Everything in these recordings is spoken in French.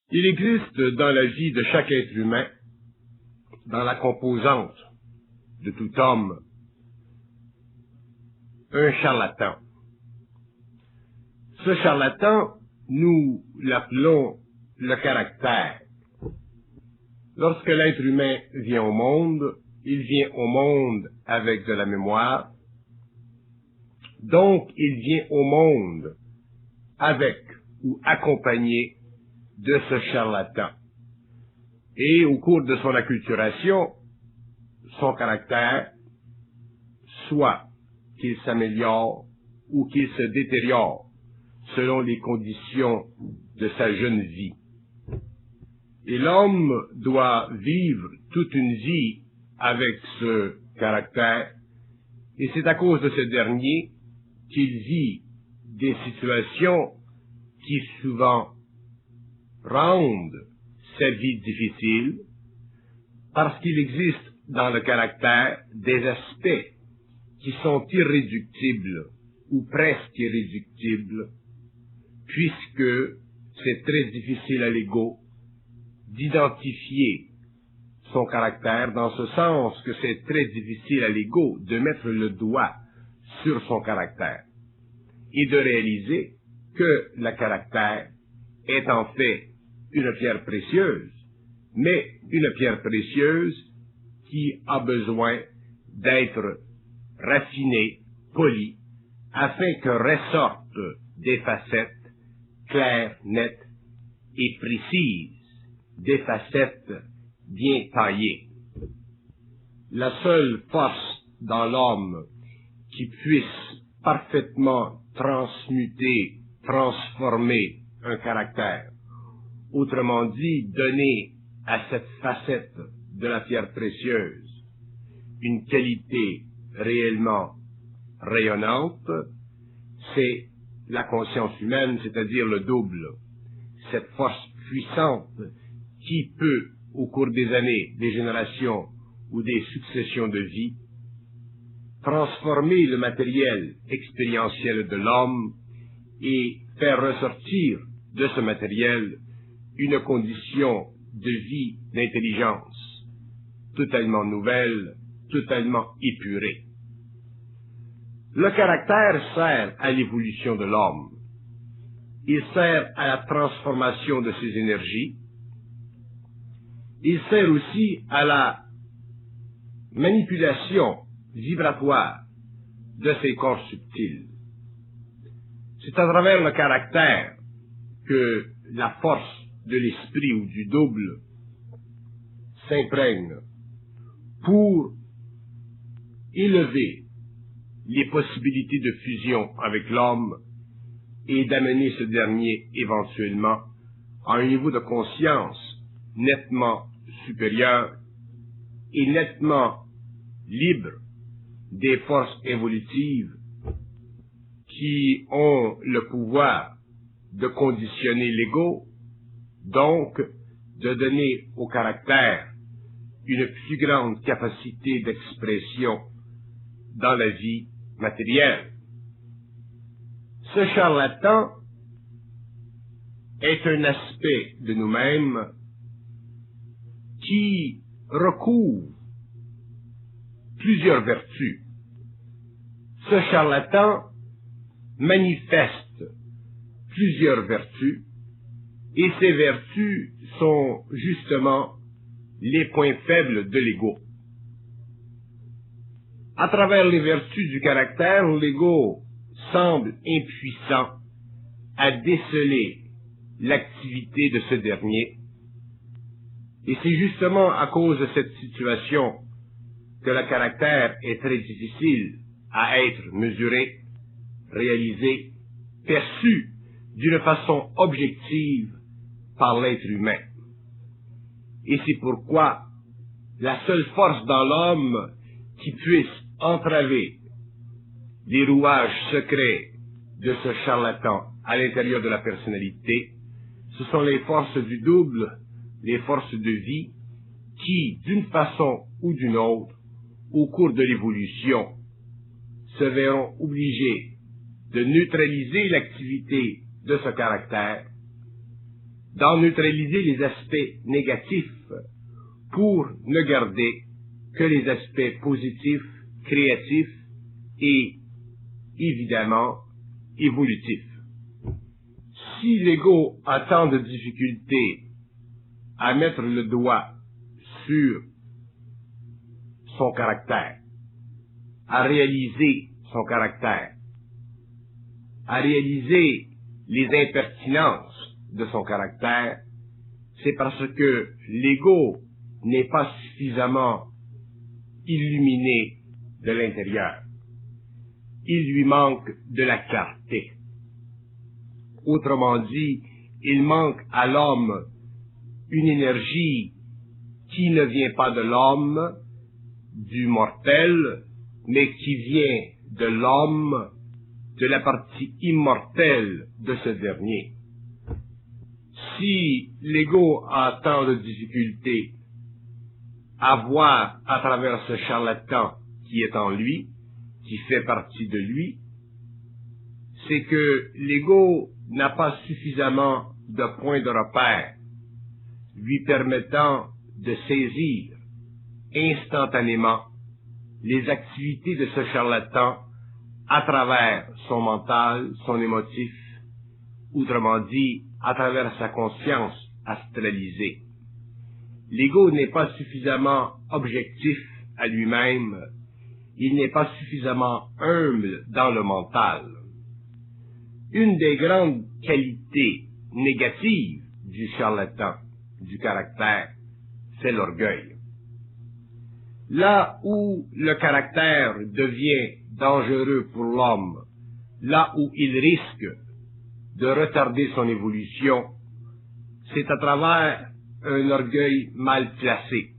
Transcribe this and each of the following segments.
Il existe dans la vie de chaque être humain, dans la composante de tout homme, un charlatan. Ce charlatan, nous l'appelons le caractère. Lorsque l'être humain vient au monde, il vient au monde avec de la mémoire, donc il vient au monde avec ou accompagné de ce charlatan. Et au cours de son acculturation, son caractère, soit qu'il s'améliore ou qu'il se détériore selon les conditions de sa jeune vie. Et l'homme doit vivre toute une vie avec ce caractère, et c'est à cause de ce dernier qu'il vit des situations qui souvent rendent sa vie difficile, parce qu'il existe dans le caractère des aspects qui sont irréductibles ou presque irréductibles, puisque c'est très difficile à l'ego d'identifier son caractère, dans ce sens que c'est très difficile à l'ego de mettre le doigt sur son caractère et de réaliser que le caractère est en fait une pierre précieuse, mais une pierre précieuse qui a besoin d'être raffinée, polie, afin que ressortent des facettes claires, nettes et précises, des facettes bien taillées. La seule force dans l'homme qui puisse parfaitement transmuter, transformer un caractère, autrement dit, donner à cette facette de la pierre précieuse une qualité réellement rayonnante, c'est la conscience humaine, c'est-à-dire le double, cette force puissante qui peut, au cours des années, des générations ou des successions de vies, transformer le matériel expérientiel de l'homme et faire ressortir de ce matériel une condition de vie, d'intelligence, totalement nouvelle, totalement épurée. Le caractère sert à l'évolution de l'homme. Il sert à la transformation de ses énergies. Il sert aussi à la manipulation vibratoire de ses corps subtils. C'est à travers le caractère que la force de l'esprit ou du double s'imprègne pour élever les possibilités de fusion avec l'homme et d'amener ce dernier éventuellement à un niveau de conscience nettement supérieur et nettement libre des forces évolutives qui ont le pouvoir de conditionner l'ego, donc de donner au caractère une plus grande capacité d'expression dans la vie matérielle. Ce charlatan est un aspect de nous-mêmes qui recouvre plusieurs vertus. Ce charlatan manifeste plusieurs vertus, et ces vertus sont justement les points faibles de l'ego. À travers les vertus du caractère, l'ego semble impuissant à déceler l'activité de ce dernier, et c'est justement à cause de cette situation que le caractère est très difficile à être mesuré, réalisé, perçu d'une façon objective par l'être humain. Et c'est pourquoi la seule force dans l'homme qui puisse entraver les rouages secrets de ce charlatan à l'intérieur de la personnalité, ce sont les forces du double, les forces de vie, qui, d'une façon ou d'une autre, au cours de l'évolution, se verront obligés de neutraliser l'activité de ce caractère, d'en neutraliser les aspects négatifs pour ne garder que les aspects positifs, créatifs et, évidemment, évolutifs. Si l'ego a tant de difficultés à mettre le doigt sur son caractère, à réaliser son caractère, à réaliser les impertinences de son caractère, c'est parce que l'ego n'est pas suffisamment illuminé de l'intérieur. Il lui manque de la clarté. Autrement dit, il manque à l'homme une énergie qui ne vient pas de l'homme, du mortel, mais qui vient de l'homme, de la partie immortelle de ce dernier. Si l'ego a tant de difficultés à voir à travers ce charlatan qui est en lui, qui fait partie de lui, c'est que l'ego n'a pas suffisamment de points de repère lui permettant de saisir instantanément les activités de ce charlatan à travers son mental, son émotif, autrement dit, à travers sa conscience astralisée. L'ego n'est pas suffisamment objectif à lui-même, il n'est pas suffisamment humble dans le mental. Une des grandes qualités négatives du charlatan, du caractère, c'est l'orgueil. Là où le caractère devient dangereux pour l'homme, là où il risque de retarder son évolution, c'est à travers un orgueil mal placé.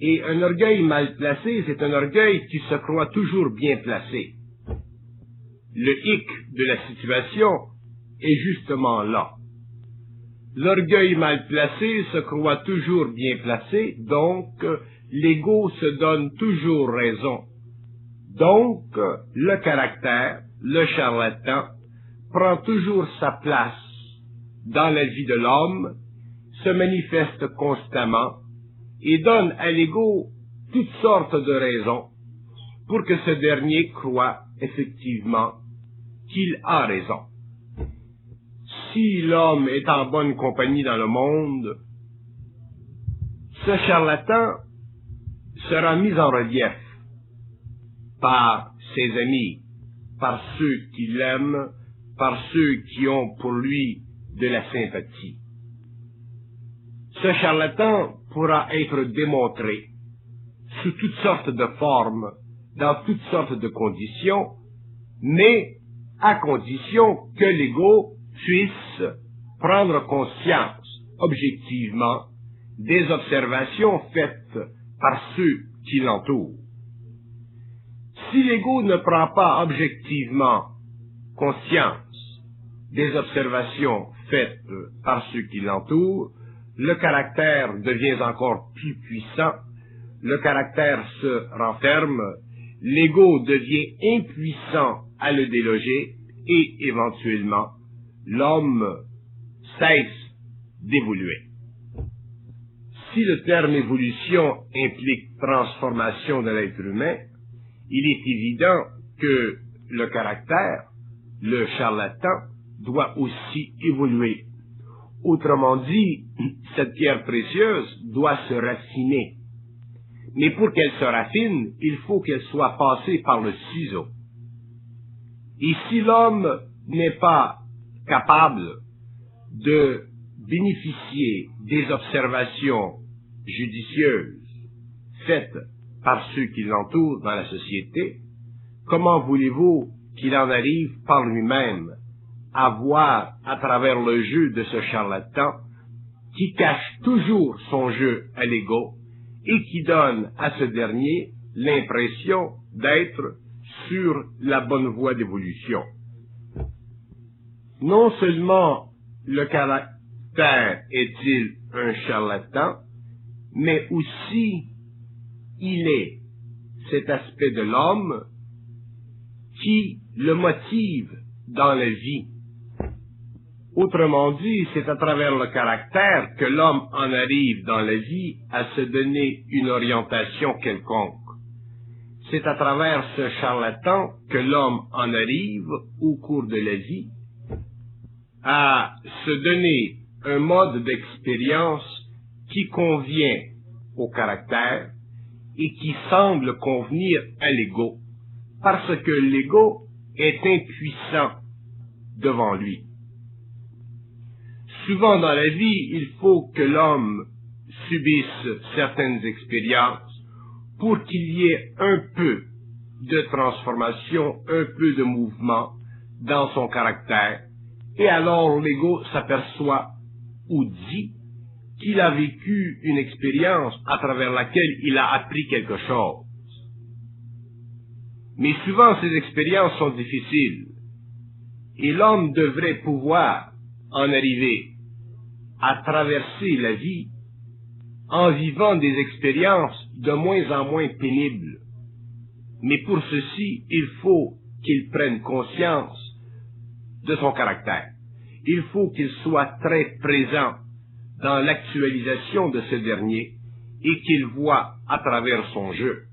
Et un orgueil mal placé, c'est un orgueil qui se croit toujours bien placé. Le hic de la situation est justement là. L'orgueil mal placé se croit toujours bien placé, donc l'ego se donne toujours raison. Donc, le caractère, le charlatan, prend toujours sa place dans la vie de l'homme, se manifeste constamment et donne à l'ego toutes sortes de raisons pour que ce dernier croie effectivement qu'il a raison. Si l'homme est en bonne compagnie dans le monde, ce charlatan sera mis en relief par ses amis, par ceux qui l'aiment, par ceux qui ont pour lui de la sympathie. Ce charlatan pourra être démontré sous toutes sortes de formes, dans toutes sortes de conditions, mais à condition que l'ego puisse prendre conscience objectivement des observations faites par ceux qui l'entourent. Si l'ego ne prend pas objectivement conscience des observations faites par ceux qui l'entourent, le caractère devient encore plus puissant, le caractère se renferme, l'ego devient impuissant à le déloger et éventuellement l'homme cesse d'évoluer. Si le terme évolution implique transformation de l'être humain, il est évident que le caractère, le charlatan, doit aussi évoluer. Autrement dit, cette pierre précieuse doit se raffiner. Mais pour qu'elle se raffine, il faut qu'elle soit passée par le ciseau. Et si l'homme n'est pas capable de bénéficier des observations judicieuses faites par ceux qui l'entourent dans la société, comment voulez-vous qu'il en arrive par lui-même à voir à travers le jeu de ce charlatan qui cache toujours son jeu à l'ego et qui donne à ce dernier l'impression d'être sur la bonne voie d'évolution. Non seulement le caractère est-il un charlatan, mais aussi il est cet aspect de l'homme qui le motive dans la vie. Autrement dit, c'est à travers le caractère que l'homme en arrive dans la vie à se donner une orientation quelconque. C'est à travers ce charlatan que l'homme en arrive, au cours de la vie, à se donner un mode d'expérience qui convient au caractère et qui semble convenir à l'ego, parce que l'ego est impuissant devant lui. Souvent dans la vie, il faut que l'homme subisse certaines expériences pour qu'il y ait un peu de transformation, un peu de mouvement dans son caractère, et alors l'ego s'aperçoit ou dit qu'il a vécu une expérience à travers laquelle il a appris quelque chose. Mais souvent ces expériences sont difficiles, et l'homme devrait pouvoir en arriver à traverser la vie en vivant des expériences de moins en moins pénibles. Mais pour ceci, il faut qu'il prenne conscience de son caractère. Il faut qu'il soit très présent dans l'actualisation de ce dernier et qu'il voit à travers son jeu.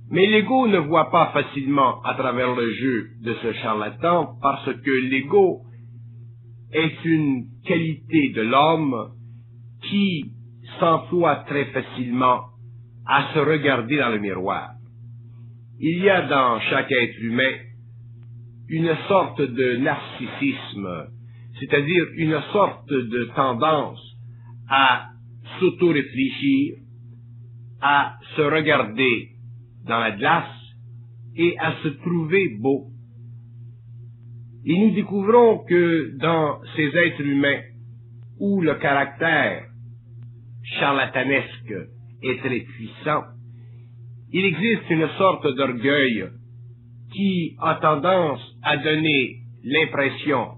Mais l'ego ne voit pas facilement à travers le jeu de ce charlatan parce que l'ego est une qualité de l'homme qui s'emploie très facilement à se regarder dans le miroir. Il y a dans chaque être humain une sorte de narcissisme, c'est-à-dire une sorte de tendance à s'auto-réfléchir, à se regarder dans la glace et à se trouver beau. Et nous découvrons que dans ces êtres humains où le caractère charlatanesque est très puissant, il existe une sorte d'orgueil qui a tendance à donner l'impression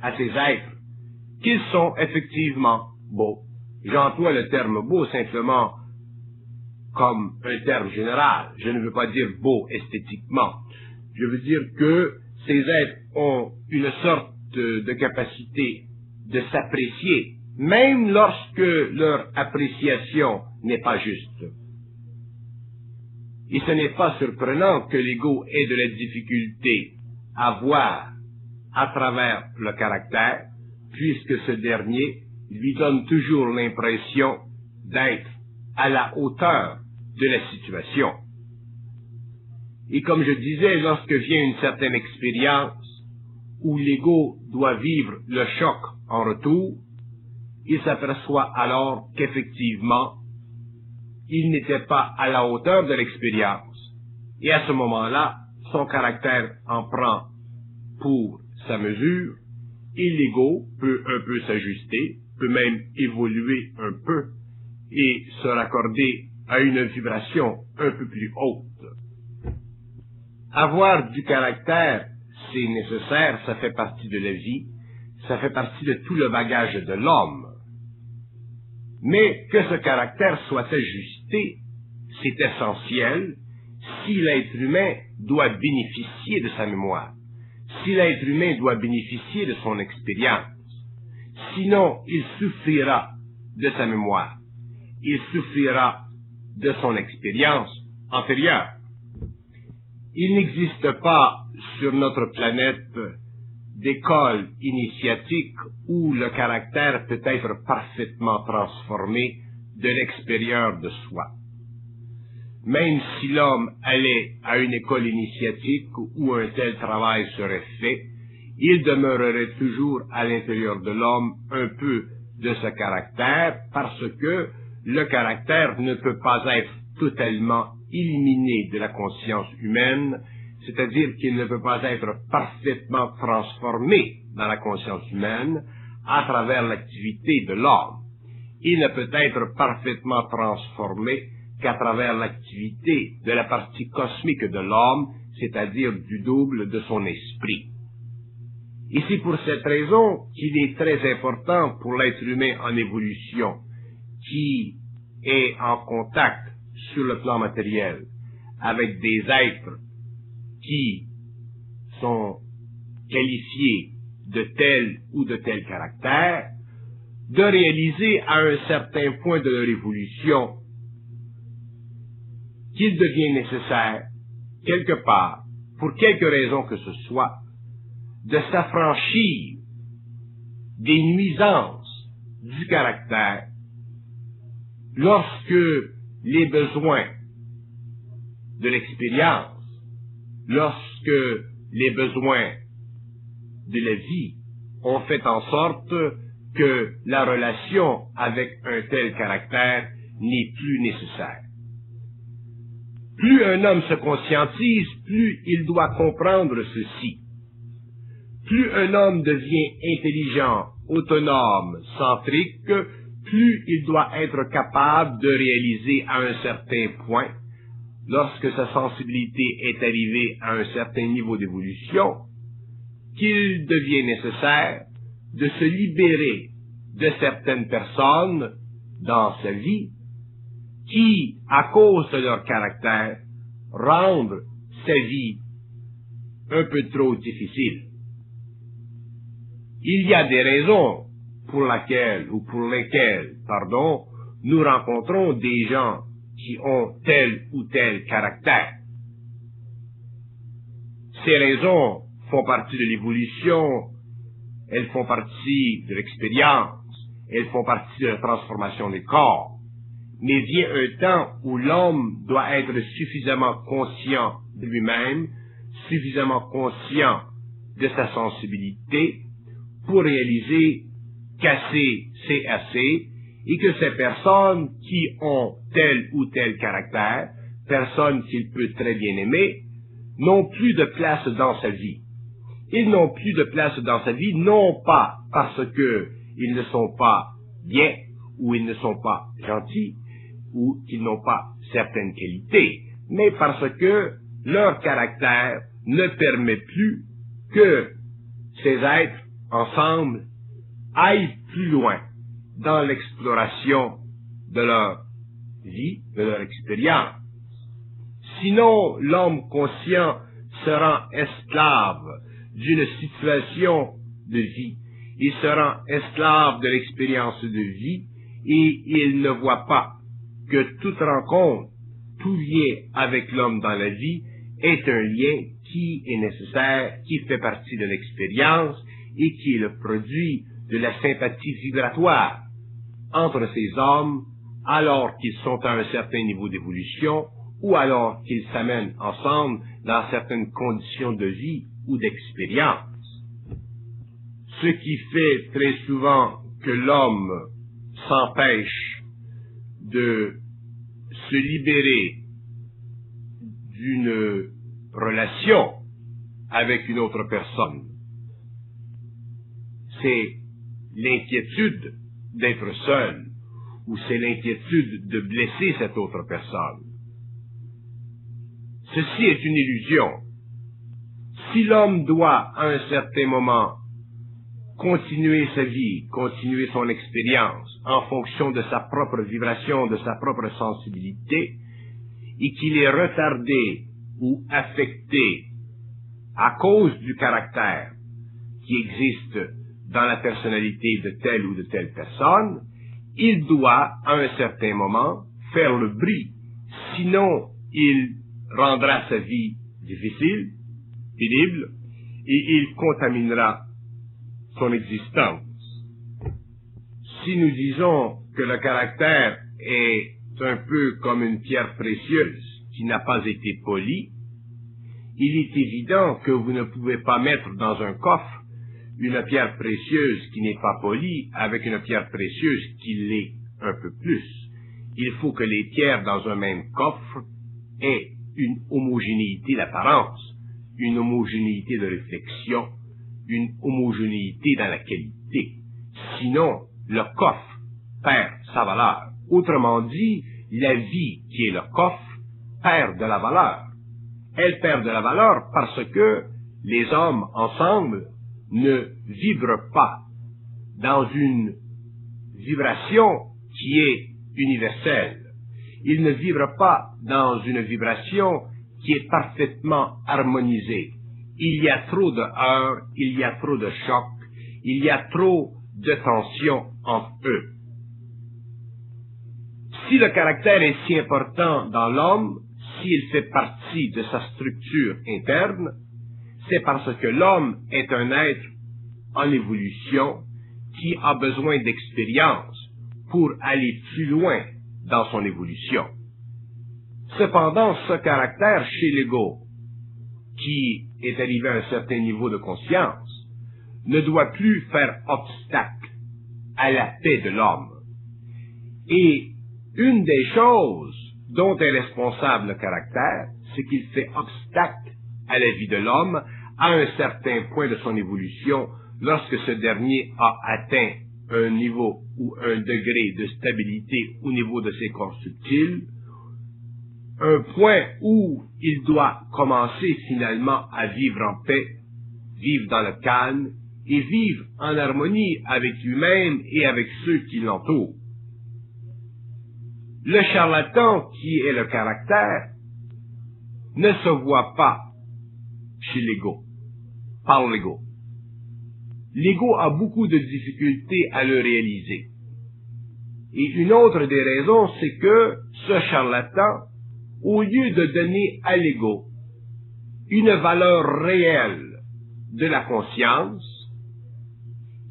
à ces êtres qu'ils sont effectivement beaux. J'emploie le terme beau simplement comme un terme général. Je ne veux pas dire beau esthétiquement. Je veux dire que ces êtres ont une sorte de capacité de s'apprécier, même lorsque leur appréciation n'est pas juste. Et ce n'est pas surprenant que l'ego ait de la difficulté à voir à travers le caractère, puisque ce dernier lui donne toujours l'impression d'être à la hauteur de la situation. Et comme je disais, lorsque vient une certaine expérience où l'ego doit vivre le choc en retour, il s'aperçoit alors qu'effectivement, il n'était pas à la hauteur de l'expérience. Et à ce moment-là, son caractère en prend pour sa mesure, et l'ego peut un peu s'ajuster, peut même évoluer un peu, et se raccorder à une vibration un peu plus haute. Avoir du caractère, c'est nécessaire, ça fait partie de la vie, ça fait partie de tout le bagage de l'homme. Mais que ce caractère soit ajusté, c'est essentiel si l'être humain doit bénéficier de sa mémoire, si l'être humain doit bénéficier de son expérience. Sinon, il souffrira de sa mémoire, il souffrira de son expérience antérieure. Il n'existe pas sur notre planète d'école initiatique où le caractère peut être parfaitement transformé de l'extérieur de soi. Même si l'homme allait à une école initiatique où un tel travail serait fait, il demeurerait toujours à l'intérieur de l'homme un peu de ce caractère parce que le caractère ne peut pas être totalement éliminé de la conscience humaine, c'est-à-dire qu'il ne peut pas être parfaitement transformé dans la conscience humaine à travers l'activité de l'homme. Il ne peut être parfaitement transformé qu'à travers l'activité de la partie cosmique de l'homme, c'est-à-dire du double de son esprit. Et c'est pour cette raison qu'il est très important pour l'être humain en évolution, qui est en contact sur le plan matériel avec des êtres qui sont qualifiés de tel ou de tel caractère, de réaliser à un certain point de leur évolution qu'il devient nécessaire, quelque part, pour quelque raison que ce soit, de s'affranchir des nuisances du caractère lorsque les besoins de l'expérience, lorsque les besoins de la vie ont fait en sorte que la relation avec un tel caractère n'est plus nécessaire. Plus un homme se conscientise, plus il doit comprendre ceci. Plus un homme devient intelligent, autonome, centrique, plus il doit être capable de réaliser à un certain point, lorsque sa sensibilité est arrivée à un certain niveau d'évolution, qu'il devient nécessaire de se libérer de certaines personnes dans sa vie qui, à cause de leur caractère, rendent sa vie un peu trop difficile. Il y a des raisons pour lesquelles nous rencontrons des gens qui ont tel ou tel caractère. Ces raisons font partie de l'évolution, elles font partie de l'expérience, elles font partie de la transformation des corps. Mais vient un temps où l'homme doit être suffisamment conscient de lui-même, suffisamment conscient de sa sensibilité pour réaliser qu'assez c'est assez et que ces personnes qui ont tel ou tel caractère, personnes qu'il peut très bien aimer, n'ont plus de place dans sa vie. Ils n'ont plus de place dans sa vie, non pas parce que ils ne sont pas bien ou ils ne sont pas gentils, ou qu'ils n'ont pas certaines qualités, mais parce que leur caractère ne permet plus que ces êtres, ensemble, aillent plus loin dans l'exploration de leur vie, de leur expérience. Sinon, l'homme conscient se rend esclave d'une situation de vie. Il se rend esclave de l'expérience de vie et il ne voit pas que toute rencontre, tout lien avec l'homme dans la vie est un lien qui est nécessaire, qui fait partie de l'expérience et qui est le produit de la sympathie vibratoire entre ces hommes alors qu'ils sont à un certain niveau d'évolution ou alors qu'ils s'amènent ensemble dans certaines conditions de vie ou d'expérience. Ce qui fait très souvent que l'homme s'empêche de se libérer d'une relation avec une autre personne. C'est l'inquiétude d'être seul, ou c'est l'inquiétude de blesser cette autre personne. Ceci est une illusion. Si l'homme doit, à un certain moment, continuer sa vie, continuer son expérience en fonction de sa propre vibration, de sa propre sensibilité, et qu'il est retardé ou affecté à cause du caractère qui existe dans la personnalité de telle ou de telle personne, il doit, à un certain moment, faire le bris. Sinon, il rendra sa vie difficile, pénible, et il contaminera son existence. Si nous disons que le caractère est un peu comme une pierre précieuse qui n'a pas été polie, il est évident que vous ne pouvez pas mettre dans un coffre une pierre précieuse qui n'est pas polie avec une pierre précieuse qui l'est un peu plus. Il faut que les pierres dans un même coffre aient une homogénéité d'apparence, une homogénéité de réflexion, une homogénéité dans la qualité. Sinon, le coffre perd sa valeur. Autrement dit, la vie qui est le coffre perd de la valeur. Elle perd de la valeur parce que les hommes ensemble ne vibrent pas dans une vibration qui est universelle. Ils ne vibrent pas dans une vibration qui est parfaitement harmonisée. Il y a trop de heurts, il y a trop de chocs, il y a trop de tension entre eux. Si le caractère est si important dans l'homme, s'il fait partie de sa structure interne, c'est parce que l'homme est un être en évolution qui a besoin d'expérience pour aller plus loin dans son évolution. Cependant, ce caractère chez l'ego, qui est arrivé à un certain niveau de conscience, ne doit plus faire obstacle à la paix de l'homme. Et une des choses dont est responsable le caractère, c'est qu'il fait obstacle à la vie de l'homme à un certain point de son évolution lorsque ce dernier a atteint un niveau ou un degré de stabilité au niveau de ses corps subtils, un point où il doit commencer finalement à vivre en paix, vivre dans le calme et vivre en harmonie avec lui-même et avec ceux qui l'entourent. Le charlatan, qui est le caractère, ne se voit pas chez l'ego, par l'ego. L'ego a beaucoup de difficultés à le réaliser. Et une autre des raisons, c'est que ce charlatan, au lieu de donner à l'ego une valeur réelle de la conscience,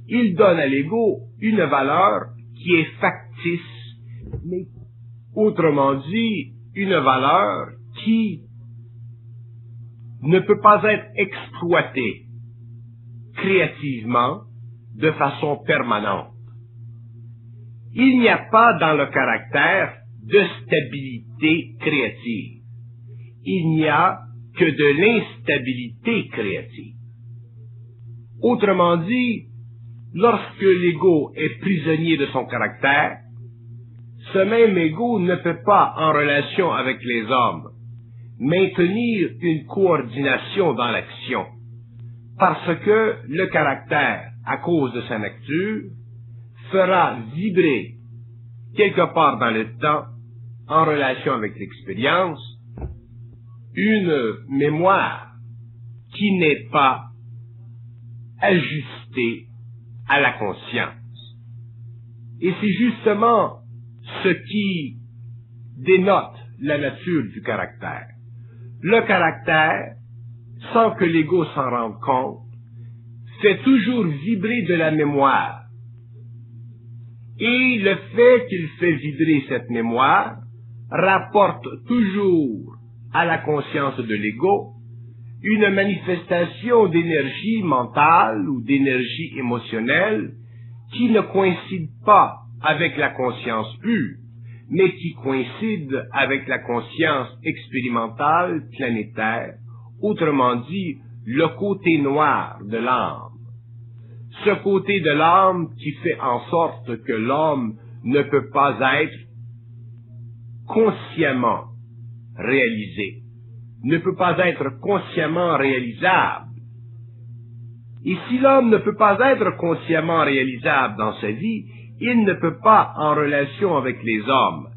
il donne à l'ego une valeur qui est factice, mais autrement dit, une valeur qui ne peut pas être exploitée créativement de façon permanente. Il n'y a pas dans le caractère de stabilité créative. Il n'y a que de l'instabilité créative. Autrement dit, lorsque l'ego est prisonnier de son caractère, ce même ego ne peut pas, en relation avec les hommes, maintenir une coordination dans l'action, parce que le caractère, à cause de sa nature, fera vibrer quelque part dans le temps, en relation avec l'expérience, une mémoire qui n'est pas ajustée à la conscience. Et c'est justement ce qui dénote la nature du caractère. Le caractère, sans que l'ego s'en rende compte, fait toujours vibrer de la mémoire. Et le fait qu'il fait vibrer cette mémoire rapporte toujours à la conscience de l'ego une manifestation d'énergie mentale ou d'énergie émotionnelle qui ne coïncide pas avec la conscience pure, mais qui coïncide avec la conscience expérimentale planétaire, autrement dit, le côté noir de l'âme. Ce côté de l'âme qui fait en sorte que l'homme ne peut pas être consciemment réalisé, ne peut pas être consciemment réalisable. Et si l'homme ne peut pas être consciemment réalisable dans sa vie, il ne peut pas, en relation avec les hommes,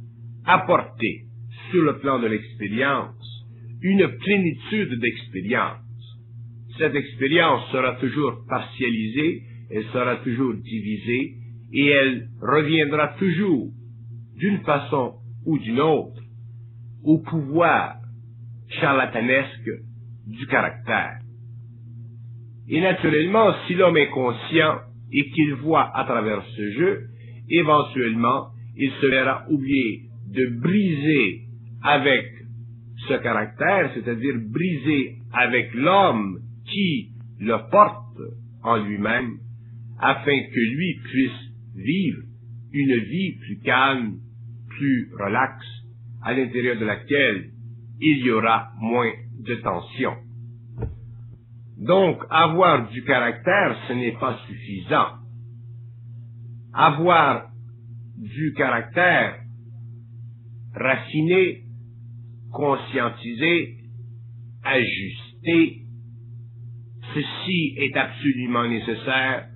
apporter, sur le plan de l'expérience, une plénitude d'expérience. Cette expérience sera toujours partialisée, elle sera toujours divisée, et elle reviendra toujours, d'une façon ou d'une autre, au pouvoir charlatanesque du caractère. Et naturellement, si l'homme est conscient et qu'il voit à travers ce jeu, éventuellement, il se verra obligé de briser avec ce caractère, c'est-à-dire briser avec l'homme qui le porte en lui-même, afin que lui puisse vivre une vie plus calme, plus relaxe, à l'intérieur de laquelle il y aura moins de tension. Donc, avoir du caractère, ce n'est pas suffisant. Avoir du caractère raffiné, conscientisé, ajusté, ceci est absolument nécessaire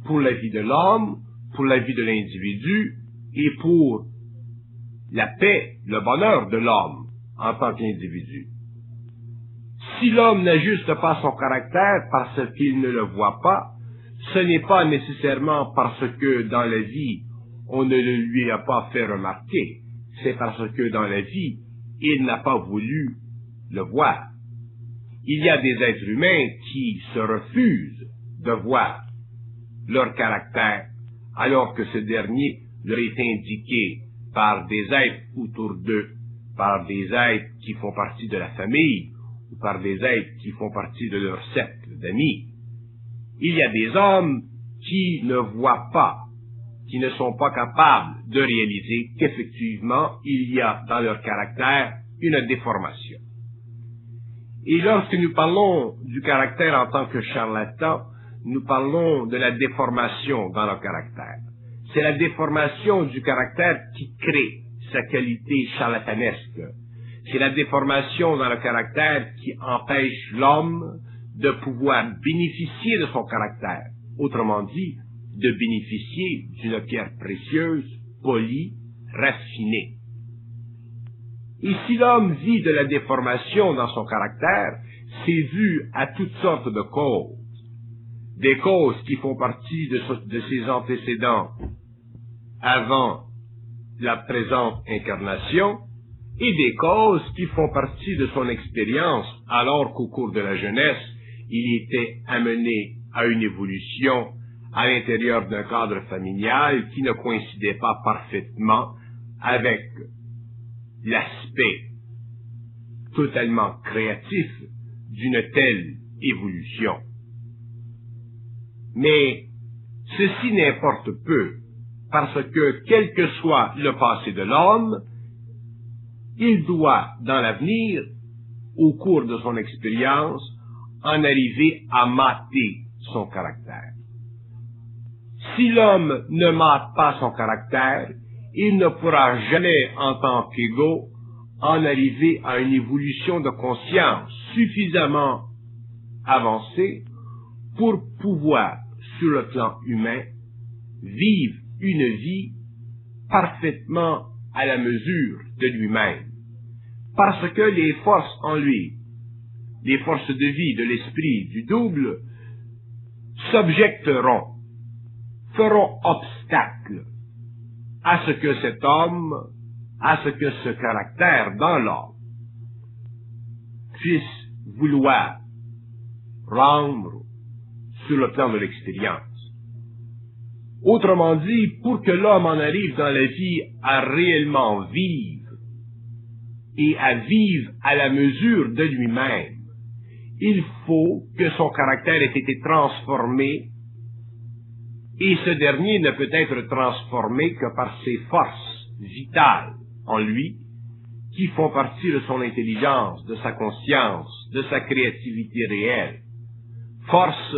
pour la vie de l'homme, pour la vie de l'individu et pour la paix, le bonheur de l'homme en tant qu'individu. Si l'homme n'ajuste pas son caractère parce qu'il ne le voit pas, ce n'est pas nécessairement parce que dans la vie, on ne le lui a pas fait remarquer, c'est parce que dans la vie, il n'a pas voulu le voir. Il y a des êtres humains qui se refusent de voir leur caractère, alors que ce dernier leur est indiqué par des êtres autour d'eux, par des êtres qui font partie de la famille, ou par des êtres qui font partie de leur cercle d'amis. Il y a des hommes qui ne voient pas, qui ne sont pas capables de réaliser qu'effectivement, il y a dans leur caractère une déformation. Et lorsque nous parlons du caractère en tant que charlatan, nous parlons de la déformation dans le caractère. C'est la déformation du caractère qui crée sa qualité charlatanesque. C'est la déformation dans le caractère qui empêche l'homme de pouvoir bénéficier de son caractère. Autrement dit, de bénéficier d'une pierre précieuse, polie, raffinée. Et si l'homme vit de la déformation dans son caractère, c'est dû à toutes sortes de causes. Des causes qui font partie de ses antécédents avant la présente incarnation, et des causes qui font partie de son expérience alors qu'au cours de la jeunesse, il était amené à une évolution à l'intérieur d'un cadre familial qui ne coïncidait pas parfaitement avec l'aspect totalement créatif d'une telle évolution. Mais ceci n'importe peu, parce que quel que soit le passé de l'homme, il doit, dans l'avenir, au cours de son expérience, en arriver à mater son caractère. Si l'homme ne mate pas son caractère, il ne pourra jamais, en tant qu'ego, en arriver à une évolution de conscience suffisamment avancée pour pouvoir, sur le plan humain, vivre une vie parfaitement à la mesure de lui-même. Parce que les forces en lui, les forces de vie de l'esprit du double, s'objecteront, feront obstacle à ce que cet homme, à ce que ce caractère dans l'homme puisse vouloir rendre sur le plan de l'expérience. Autrement dit, pour que l'homme en arrive dans la vie à réellement vivre et à vivre à la mesure de lui-même, il faut que son caractère ait été transformé, et ce dernier ne peut être transformé que par ses forces vitales en lui, qui font partie de son intelligence, de sa conscience, de sa créativité réelle. Forces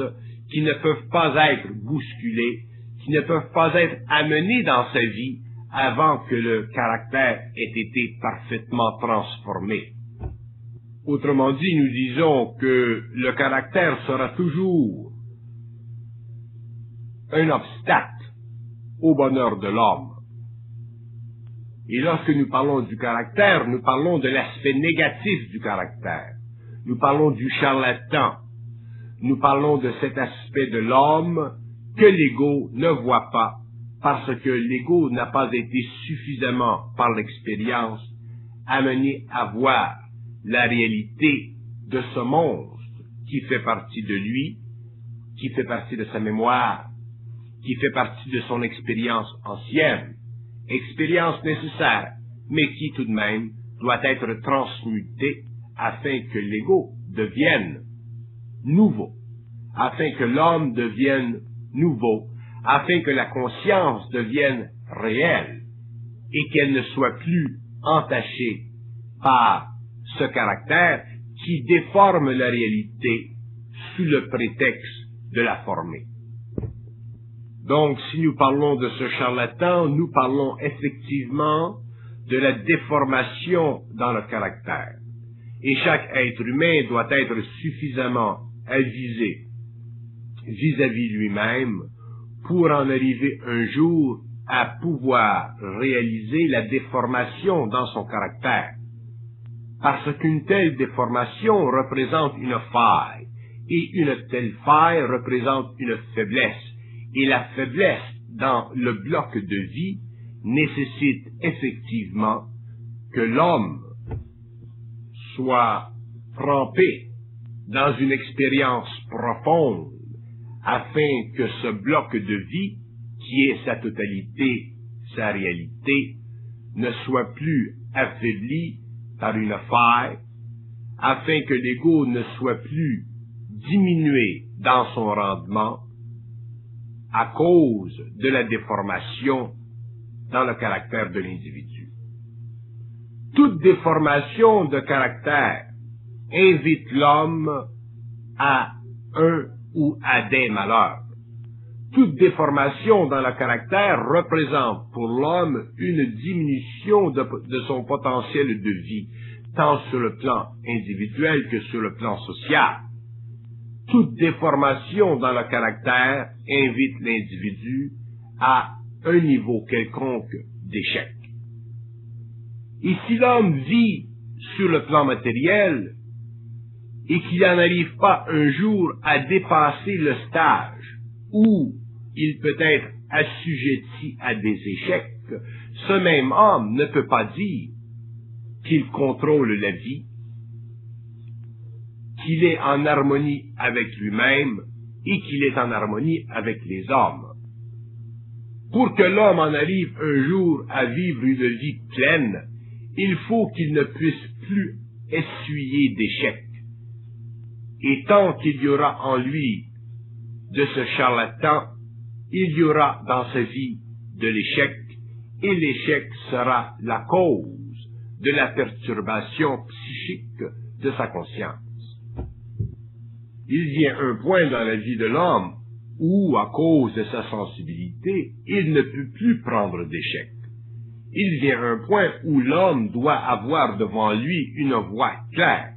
qui ne peuvent pas être bousculées, qui ne peuvent pas être amenées dans sa vie avant que le caractère ait été parfaitement transformé. Autrement dit, nous disons que le caractère sera toujours un obstacle au bonheur de l'homme. Et lorsque nous parlons du caractère, nous parlons de l'aspect négatif du caractère. Nous parlons du charlatan. Nous parlons de cet aspect de l'homme que l'ego ne voit pas, parce que l'ego n'a pas été suffisamment, par l'expérience, amené à voir la réalité de ce monstre qui fait partie de lui, qui fait partie de sa mémoire, qui fait partie de son expérience ancienne, expérience nécessaire, mais qui tout de même doit être transmutée afin que l'ego devienne nouveau, afin que l'homme devienne nouveau, afin que la conscience devienne réelle et qu'elle ne soit plus entachée par ce caractère qui déforme la réalité sous le prétexte de la former. Donc, si nous parlons de ce charlatan, nous parlons effectivement de la déformation dans le caractère. Et chaque être humain doit être suffisamment avisé vis-à-vis lui-même pour en arriver un jour à pouvoir réaliser la déformation dans son caractère. Parce qu'une telle déformation représente une faille, et une telle faille représente une faiblesse, et la faiblesse dans le bloc de vie nécessite effectivement que l'homme soit trempé dans une expérience profonde afin que ce bloc de vie, qui est sa totalité, sa réalité, ne soit plus affaibli par une faille, afin que l'ego ne soit plus diminué dans son rendement à cause de la déformation dans le caractère de l'individu. Toute déformation de caractère invite l'homme à un ou à des malheurs. Toute déformation dans le caractère représente pour l'homme une diminution de son potentiel de vie, tant sur le plan individuel que sur le plan social. Toute déformation dans le caractère invite l'individu à un niveau quelconque d'échec. Et si l'homme vit sur le plan matériel et qu'il n'en arrive pas un jour à dépasser le stage où il peut être assujetti à des échecs, ce même homme ne peut pas dire qu'il contrôle la vie, qu'il est en harmonie avec lui-même et qu'il est en harmonie avec les hommes. Pour que l'homme en arrive un jour à vivre une vie pleine, il faut qu'il ne puisse plus essuyer d'échecs. Et tant qu'il y aura en lui de ce charlatan, il y aura dans sa vie de l'échec, et l'échec sera la cause de la perturbation psychique de sa conscience. Il vient un point dans la vie de l'homme où, à cause de sa sensibilité, il ne peut plus prendre d'échec. Il vient un point où l'homme doit avoir devant lui une voie claire.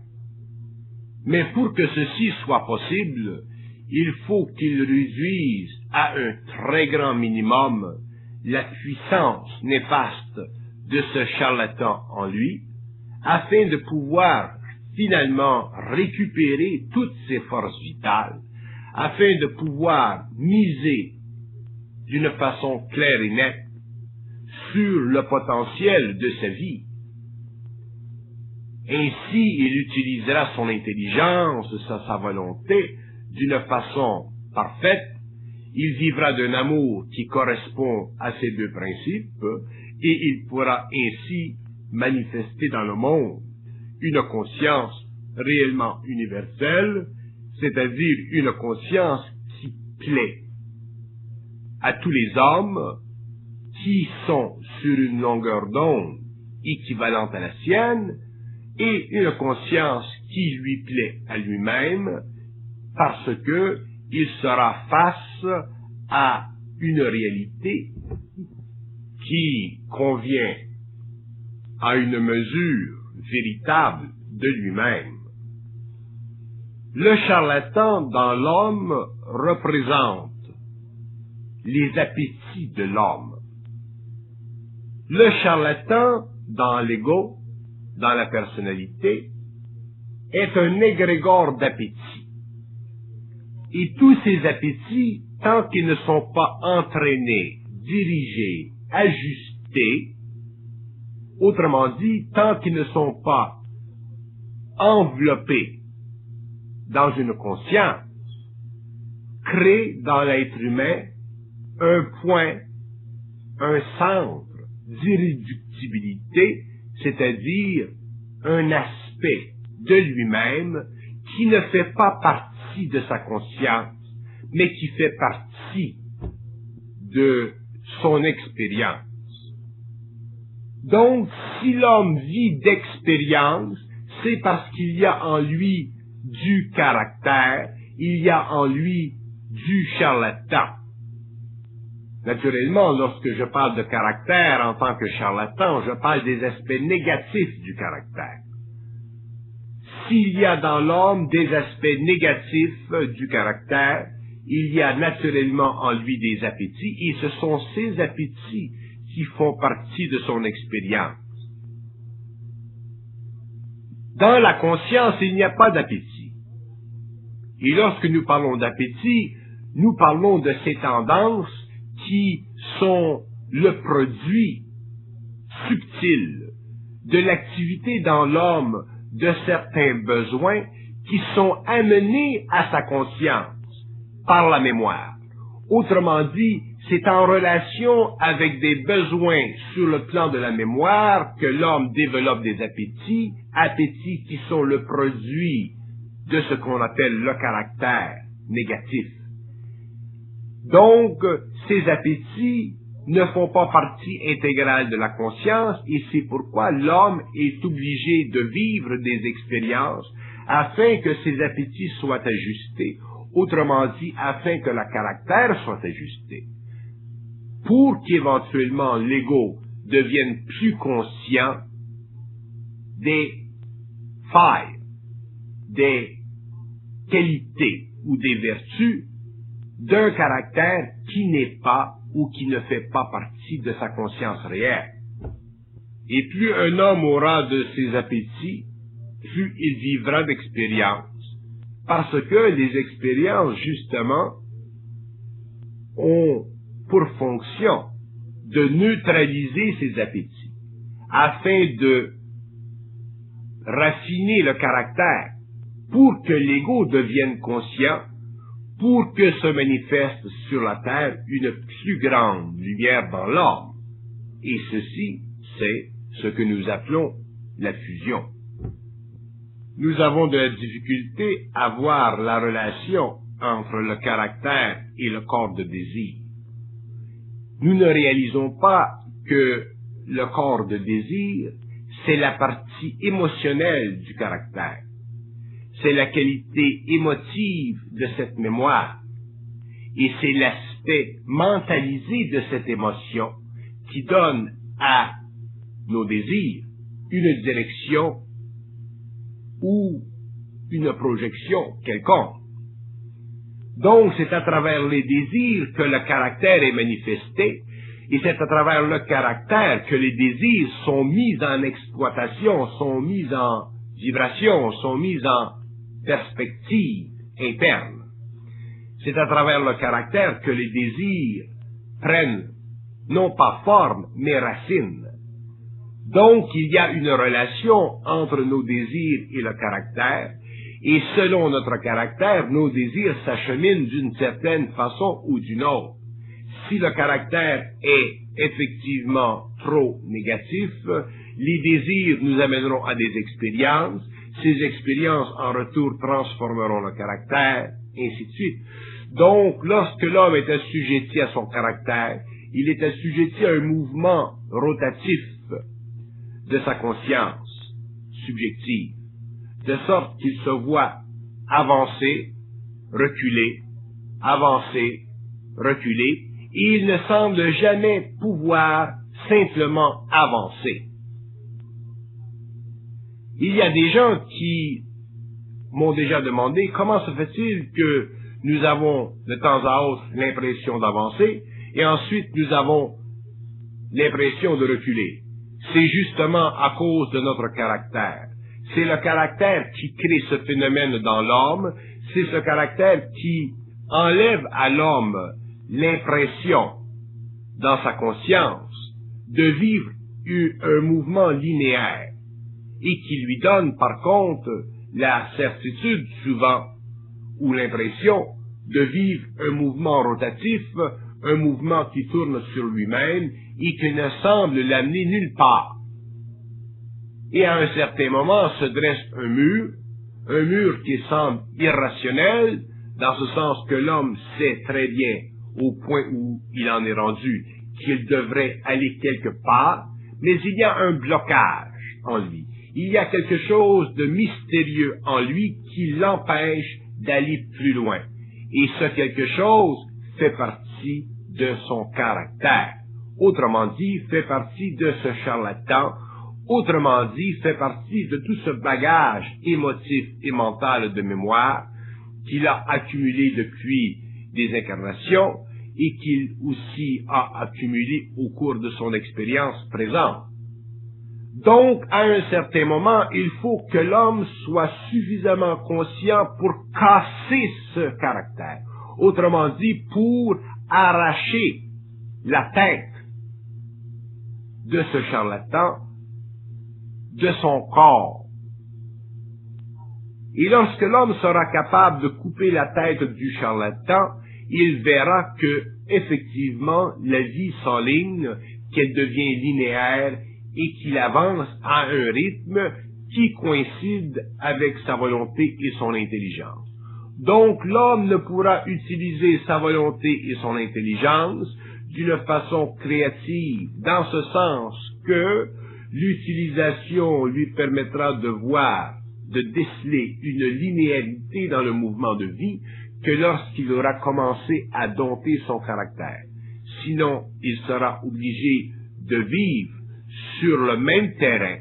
Mais pour que ceci soit possible, il faut qu'il réduise à un très grand minimum la puissance néfaste de ce charlatan en lui, afin de pouvoir finalement récupérer toutes ses forces vitales, afin de pouvoir miser d'une façon claire et nette sur le potentiel de sa vie. Ainsi, il utilisera son intelligence, sa volonté, d'une façon parfaite. Il vivra d'un amour qui correspond à ces deux principes, et il pourra ainsi manifester dans le monde une conscience réellement universelle, c'est-à-dire une conscience qui plaît à tous les hommes qui sont sur une longueur d'onde équivalente à la sienne, et une conscience qui lui plaît à lui-même, parce que il sera face à une réalité qui convient à une mesure véritable de lui-même. Le charlatan dans l'homme représente les appétits de l'homme. Le charlatan dans l'ego, dans la personnalité, est un égrégore d'appétits. Et tous ces appétits, tant qu'ils ne sont pas entraînés, dirigés, ajustés, autrement dit, tant qu'ils ne sont pas enveloppés dans une conscience, créent dans l'être humain un point, un centre d'irréductibilité, c'est-à-dire un aspect de lui-même qui ne fait pas partie de sa conscience, mais qui fait partie de son expérience. Donc, si l'homme vit d'expérience, c'est parce qu'il y a en lui du caractère, il y a en lui du charlatan. Naturellement, lorsque je parle de caractère en tant que charlatan, je parle des aspects négatifs du caractère. S'il y a dans l'homme des aspects négatifs du caractère, il y a naturellement en lui des appétits, et ce sont ces appétits qui font partie de son expérience. Dans la conscience, il n'y a pas d'appétit. Et lorsque nous parlons d'appétit, nous parlons de ces tendances qui sont le produit subtil de l'activité dans l'homme de certains besoins qui sont amenés à sa conscience par la mémoire. Autrement dit, c'est en relation avec des besoins sur le plan de la mémoire que l'homme développe des appétits, appétits qui sont le produit de ce qu'on appelle le caractère négatif. Donc, ces appétits ne font pas partie intégrale de la conscience et c'est pourquoi l'homme est obligé de vivre des expériences afin que ses appétits soient ajustés, autrement dit, afin que le caractère soit ajusté, pour qu'éventuellement l'ego devienne plus conscient des failles, des qualités ou des vertus d'un caractère qui n'est pas ou qui ne fait pas partie de sa conscience réelle. Et plus un homme aura de ses appétits, plus il vivra d'expériences, parce que les expériences, justement, ont pour fonction de neutraliser ses appétits, afin de raffiner le caractère, pour que l'ego devienne conscient, pour que se manifeste sur la terre une plus grande lumière dans l'homme. Et ceci, c'est ce que nous appelons la fusion. Nous avons de la difficulté à voir la relation entre le caractère et le corps de désir. Nous ne réalisons pas que le corps de désir, c'est la partie émotionnelle du caractère. C'est la qualité émotive de cette mémoire. Et c'est l'aspect mentalisé de cette émotion qui donne à nos désirs une direction ou une projection quelconque. Donc, c'est à travers les désirs que le caractère est manifesté, et c'est à travers le caractère que les désirs sont mis en exploitation, sont mis en vibration, sont mis en perspective interne. C'est à travers le caractère que les désirs prennent non pas forme, mais racine. Donc, il y a une relation entre nos désirs et le caractère, et selon notre caractère, nos désirs s'acheminent d'une certaine façon ou d'une autre. Si le caractère est effectivement trop négatif, les désirs nous amèneront à des expériences, ces expériences en retour transformeront le caractère, ainsi de suite. Donc, lorsque l'homme est assujetti à son caractère, il est assujetti à un mouvement rotatif de sa conscience subjective, de sorte qu'il se voit avancer, reculer, avancer, reculer, et il ne semble jamais pouvoir simplement avancer. Il y a des gens qui m'ont déjà demandé comment se fait-il que nous avons de temps à autre l'impression d'avancer et ensuite nous avons l'impression de reculer. C'est justement à cause de notre caractère. C'est le caractère qui crée ce phénomène dans l'homme, c'est ce caractère qui enlève à l'homme l'impression dans sa conscience de vivre un mouvement linéaire et qui lui donne par contre la certitude souvent ou l'impression de vivre un mouvement rotatif, un mouvement qui tourne sur lui-même et qui ne semble l'amener nulle part. Et à un certain moment se dresse un mur qui semble irrationnel, dans ce sens que l'homme sait très bien, au point où il en est rendu, qu'il devrait aller quelque part, mais il y a un blocage en lui. Il y a quelque chose de mystérieux en lui qui l'empêche d'aller plus loin. Et ce quelque chose fait partie de son caractère. Autrement dit, fait partie de ce charlatan. Autrement dit, fait partie de tout ce bagage émotif et mental de mémoire qu'il a accumulé depuis des incarnations et qu'il aussi a accumulé au cours de son expérience présente. Donc, à un certain moment, il faut que l'homme soit suffisamment conscient pour casser ce caractère. Autrement dit, pour arracher la tête de ce charlatan de son corps. Et lorsque l'homme sera capable de couper la tête du charlatan, il verra que, effectivement, la vie s'enligne, qu'elle devient linéaire et qu'il avance à un rythme qui coïncide avec sa volonté et son intelligence. Donc, l'homme ne pourra utiliser sa volonté et son intelligence d'une façon créative, dans ce sens que l'utilisation lui permettra de voir, de déceler une linéarité dans le mouvement de vie que lorsqu'il aura commencé à dompter son caractère. Sinon, il sera obligé de vivre sur le même terrain,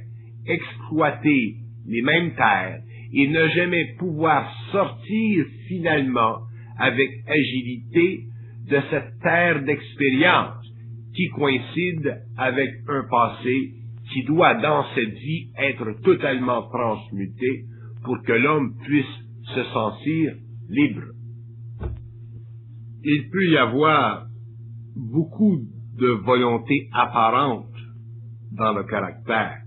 exploiter les mêmes terres et ne jamais pouvoir sortir finalement avec agilité de cette terre d'expérience qui coïncide avec un passé qui doit dans cette vie être totalement transmuté pour que l'homme puisse se sentir libre. Il peut y avoir beaucoup de volonté apparente dans le caractère,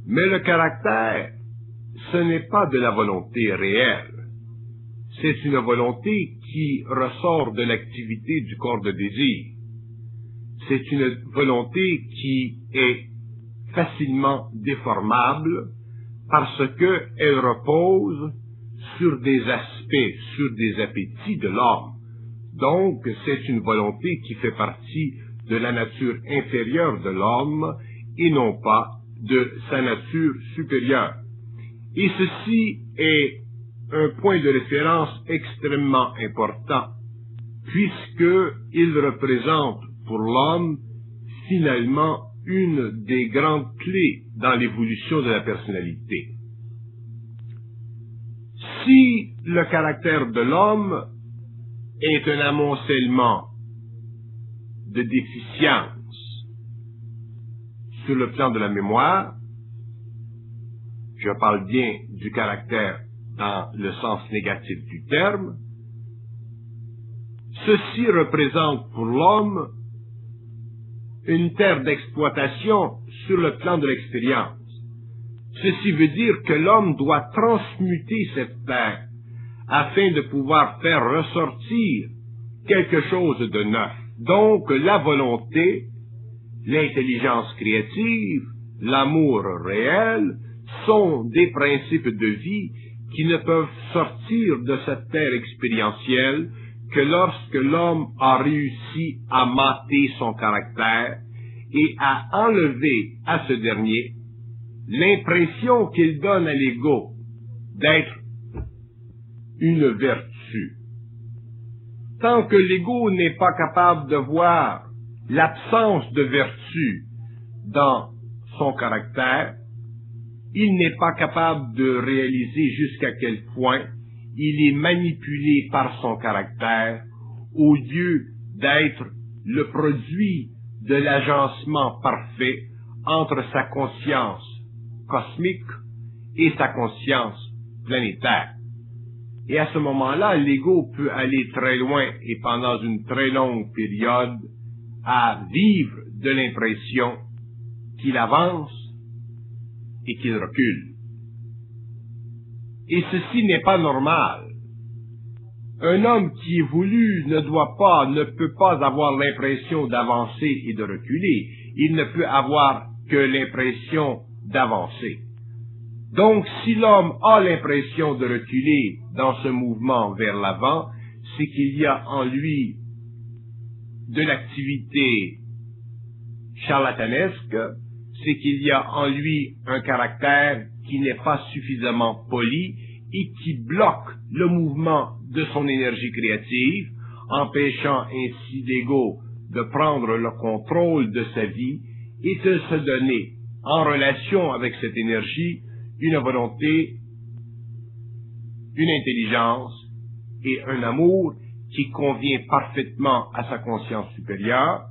mais le caractère, ce n'est pas de la volonté réelle. C'est une volonté qui ressort de l'activité du corps de désir. C'est une volonté qui est facilement déformable parce qu'elle repose sur des aspects, sur des appétits de l'homme. Donc, c'est une volonté qui fait partie de la nature inférieure de l'homme et non pas de sa nature supérieure. Et ceci est un point de référence extrêmement important, puisqu'il représente pour l'homme finalement une des grandes clés dans l'évolution de la personnalité. Si le caractère de l'homme est un amoncellement de déficiences sur le plan de la mémoire, je parle bien du caractère dans le sens négatif du terme, ceci représente pour l'homme une terre d'exploitation sur le plan de l'expérience. Ceci veut dire que l'homme doit transmuter cette terre afin de pouvoir faire ressortir quelque chose de neuf. Donc, la volonté, l'intelligence créative, l'amour réel sont des principes de vie qui ne peuvent sortir de cette terre expérientielle que lorsque l'homme a réussi à mater son caractère et à enlever à ce dernier l'impression qu'il donne à l'ego d'être une vertu. Tant que l'ego n'est pas capable de voir l'absence de vertu dans son caractère, il n'est pas capable de réaliser jusqu'à quel point il est manipulé par son caractère au lieu d'être le produit de l'agencement parfait entre sa conscience cosmique et sa conscience planétaire. Et à ce moment-là, l'ego peut aller très loin et pendant une très longue période à vivre de l'impression qu'il avance et qu'il recule. Et ceci n'est pas normal. Un homme qui évolue ne peut pas avoir l'impression d'avancer et de reculer. Il ne peut avoir que l'impression d'avancer. Donc, si l'homme a l'impression de reculer dans ce mouvement vers l'avant, c'est qu'il y a en lui de l'activité charlatanesque, c'est qu'il y a en lui un caractère qui n'est pas suffisamment poli et qui bloque le mouvement de son énergie créative, empêchant ainsi l'ego de prendre le contrôle de sa vie et de se donner, en relation avec cette énergie, une volonté, une intelligence et un amour qui convient parfaitement à sa conscience supérieure,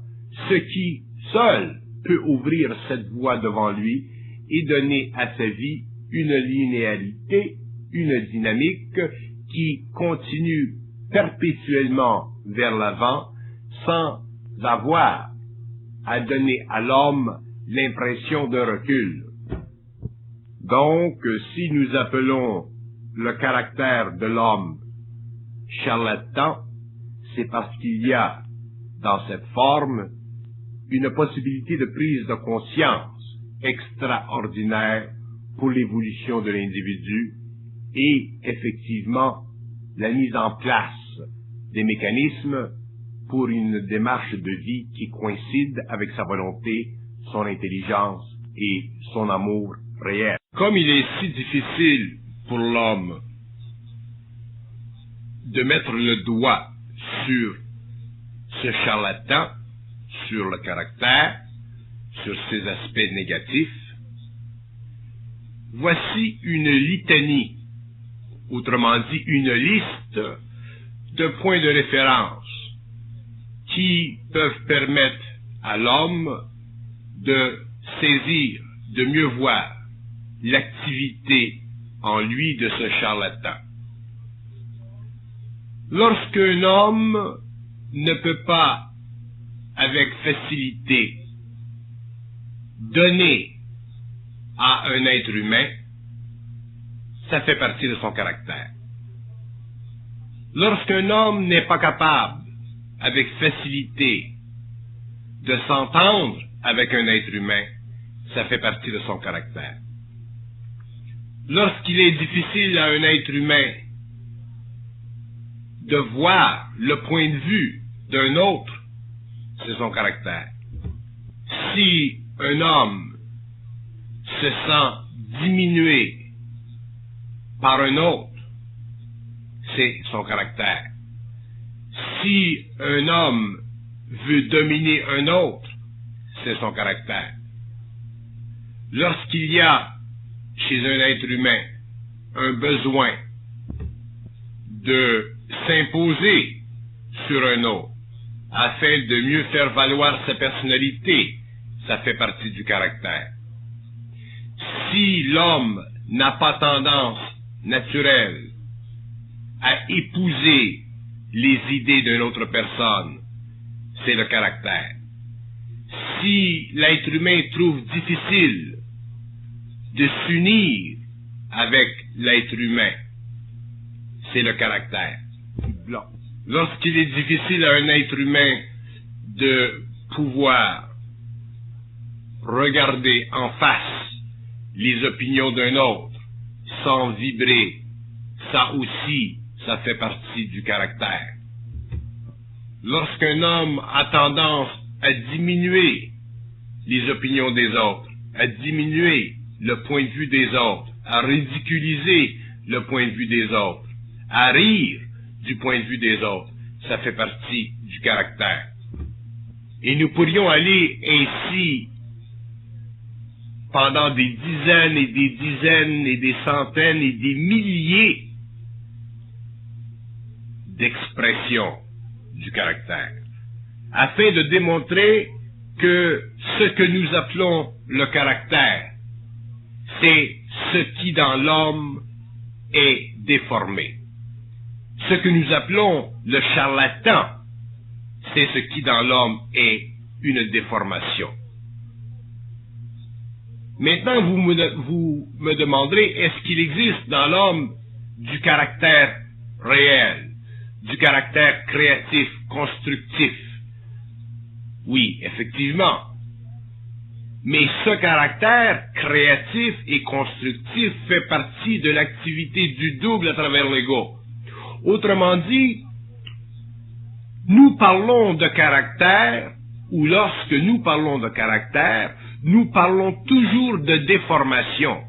ce qui seul peut ouvrir cette voie devant lui et donner à sa vie une linéarité, une dynamique qui continue perpétuellement vers l'avant sans avoir à donner à l'homme l'impression d'un recul. Donc, si nous appelons le caractère de l'homme charlatan, c'est parce qu'il y a dans cette forme une possibilité de prise de conscience extraordinaire pour l'évolution de l'individu et effectivement la mise en place des mécanismes pour une démarche de vie qui coïncide avec sa volonté, son intelligence et son amour réel. Comme il est si difficile pour l'homme de mettre le doigt sur ce charlatan, sur le caractère, sur ses aspects négatifs, voici une litanie, autrement dit une liste de points de référence qui peuvent permettre à l'homme de saisir, de mieux voir l'activité en lui de ce charlatan. Lorsqu'un homme ne peut pas, avec facilité, donner à un être humain, ça fait partie de son caractère. Lorsqu'un homme n'est pas capable, avec facilité, de s'entendre avec un être humain, ça fait partie de son caractère. Lorsqu'il est difficile à un être humain de voir le point de vue d'un autre, c'est son caractère. Si un homme se sent diminué par un autre, c'est son caractère. Si un homme veut dominer un autre, c'est son caractère. Lorsqu'il y a chez un être humain un besoin de s'imposer sur un autre afin de mieux faire valoir sa personnalité, ça fait partie du caractère. Si l'homme n'a pas tendance naturelle à épouser les idées d'une autre personne, c'est le caractère. Si l'être humain trouve difficile de s'unir avec l'être humain, c'est le caractère. Lorsqu'il est difficile à un être humain de pouvoir regarder en face les opinions d'un autre sans vibrer, ça aussi, ça fait partie du caractère. Lorsqu'un homme a tendance à diminuer les opinions des autres, à diminuer le point de vue des autres, à ridiculiser le point de vue des autres, à rire du point de vue des autres, ça fait partie du caractère. Et nous pourrions aller ainsi pendant des dizaines et des dizaines et des centaines et des milliers d'expressions du caractère, afin de démontrer que ce que nous appelons le caractère, c'est ce qui dans l'homme est déformé. Ce que nous appelons le charlatan, c'est ce qui dans l'homme est une déformation. Maintenant, vous me demanderez, est-ce qu'il existe dans l'homme du caractère réel, du caractère créatif, constructif? Oui, effectivement. Mais ce caractère créatif et constructif fait partie de l'activité du double à travers l'ego. Autrement dit, nous parlons de caractère, ou lorsque nous parlons de caractère, nous parlons toujours de déformation.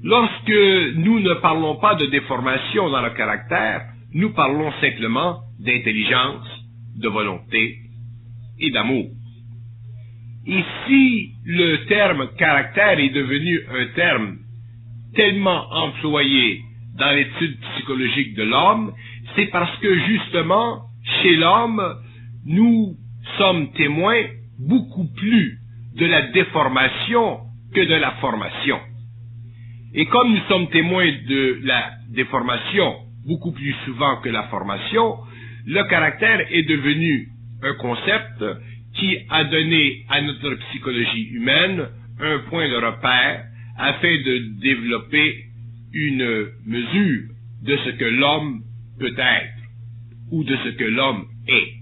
Lorsque nous ne parlons pas de déformation dans le caractère, nous parlons simplement d'intelligence, de volonté et d'amour. Et si le terme caractère est devenu un terme tellement employé dans l'étude psychologique de l'homme, c'est parce que justement, chez l'homme, nous sommes témoins beaucoup plus de la déformation que de la formation. Et comme nous sommes témoins de la déformation beaucoup plus souvent que la formation, le caractère est devenu un concept qui a donné à notre psychologie humaine un point de repère afin de développer une mesure de ce que l'homme peut être ou de ce que l'homme est.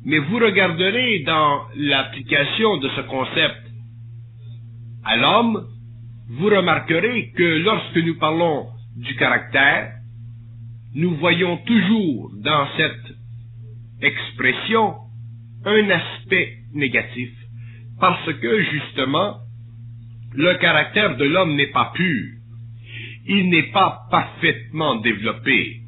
Mais vous regarderez dans l'application de ce concept à l'homme, vous remarquerez que lorsque nous parlons du caractère, nous voyons toujours dans cette expression un aspect négatif, parce que justement, le caractère de l'homme n'est pas pur, il n'est pas parfaitement développé,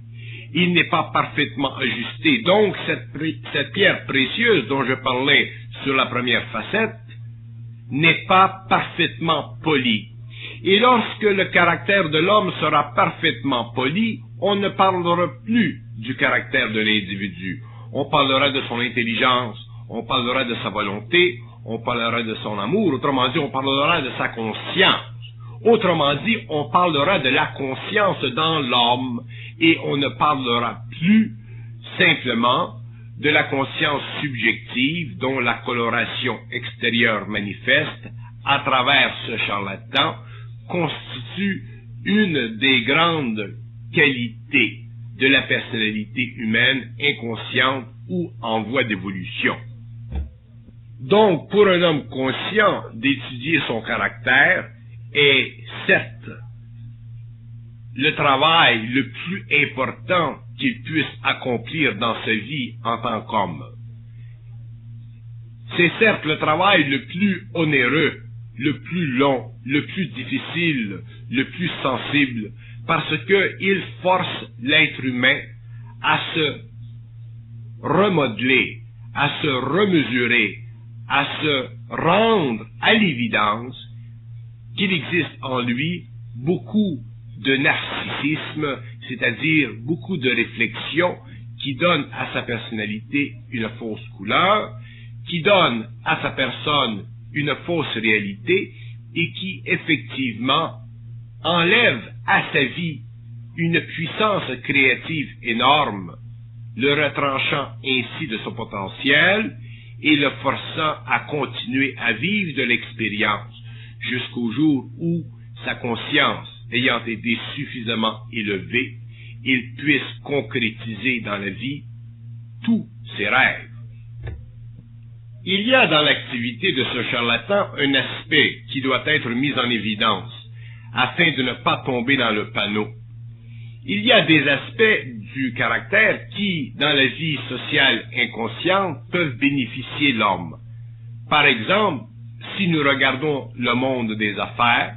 il n'est pas parfaitement ajusté. Donc, cette pierre précieuse dont je parlais sur la première facette n'est pas parfaitement polie. Et lorsque le caractère de l'homme sera parfaitement poli, on ne parlera plus du caractère de l'individu. On parlera de son intelligence, on parlera de sa volonté, on parlera de son amour, autrement dit, on parlera de sa conscience. Autrement dit, on parlera de la conscience dans l'homme et on ne parlera plus simplement de la conscience subjective dont la coloration extérieure manifeste à travers ce charlatan constitue une des grandes qualités de la personnalité humaine inconsciente ou en voie d'évolution. Donc, pour un homme conscient d'étudier son caractère est certes le travail le plus important qu'il puisse accomplir dans sa vie en tant qu'homme. C'est certes le travail le plus onéreux, le plus long, le plus difficile, le plus sensible, parce que il force l'être humain à se remodeler, à se remesurer, à se rendre à l'évidence qu'il existe en lui beaucoup de narcissisme, c'est-à-dire beaucoup de réflexions qui donnent à sa personnalité une fausse couleur, qui donnent à sa personne une fausse réalité et qui effectivement enlève à sa vie une puissance créative énorme, le retranchant ainsi de son potentiel et le forçant à continuer à vivre de l'expérience jusqu'au jour où sa conscience ayant été suffisamment élevée, il puisse concrétiser dans la vie tous ses rêves. Il y a dans l'activité de ce charlatan un aspect qui doit être mis en évidence afin de ne pas tomber dans le panneau. Il y a des aspects du caractère qui, dans la vie sociale inconsciente, peuvent bénéficier l'homme. Par exemple, si nous regardons le monde des affaires,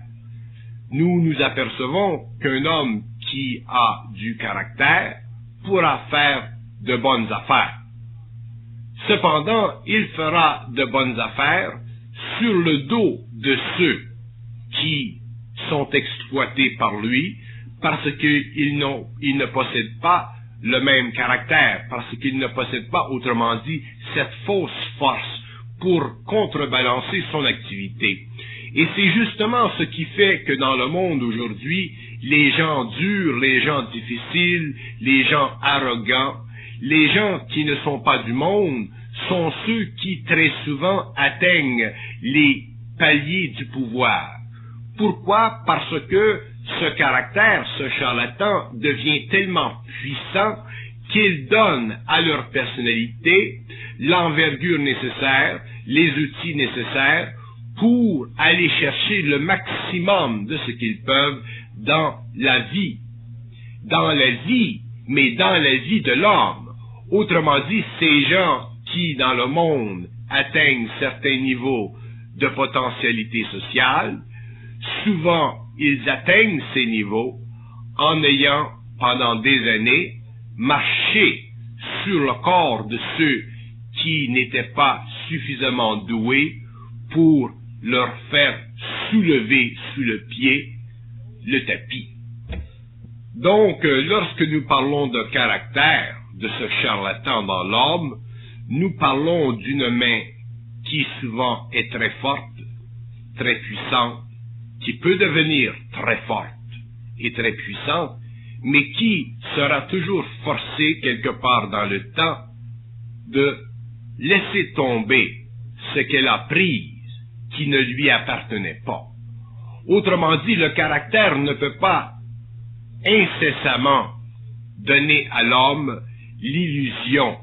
nous nous apercevons qu'un homme qui a du caractère pourra faire de bonnes affaires. Cependant, il fera de bonnes affaires sur le dos de ceux qui sont exploités par lui parce qu'ils ne possèdent pas le même caractère, parce qu'ils ne possèdent pas, autrement dit, cette fausse force pour contrebalancer son activité. Et c'est justement ce qui fait que dans le monde aujourd'hui, les gens durs, les gens difficiles, les gens arrogants, les gens qui ne sont pas du monde, sont ceux qui très souvent atteignent les paliers du pouvoir. Pourquoi? Parce que ce caractère, ce charlatan, devient tellement puissant qu'il donne à leur personnalité l'envergure nécessaire, les outils nécessaires pour aller chercher le maximum de ce qu'ils peuvent dans la vie. Dans la vie, mais dans la vie de l'homme. Autrement dit, ces gens qui, dans le monde, atteignent certains niveaux de potentialité sociale, souvent, ils atteignent ces niveaux en ayant, pendant des années, marché sur le corps de ceux qui n'étaient pas suffisamment doués pour leur faire soulever sous le pied le tapis. Donc, lorsque nous parlons de caractère de ce charlatan dans l'homme, nous parlons d'une main qui souvent est très forte, très puissante, qui peut devenir très forte et très puissante, mais qui sera toujours forcée quelque part dans le temps de laisser tomber ce qu'elle a prise qui ne lui appartenait pas. Autrement dit, le caractère ne peut pas incessamment donner à l'homme l'illusion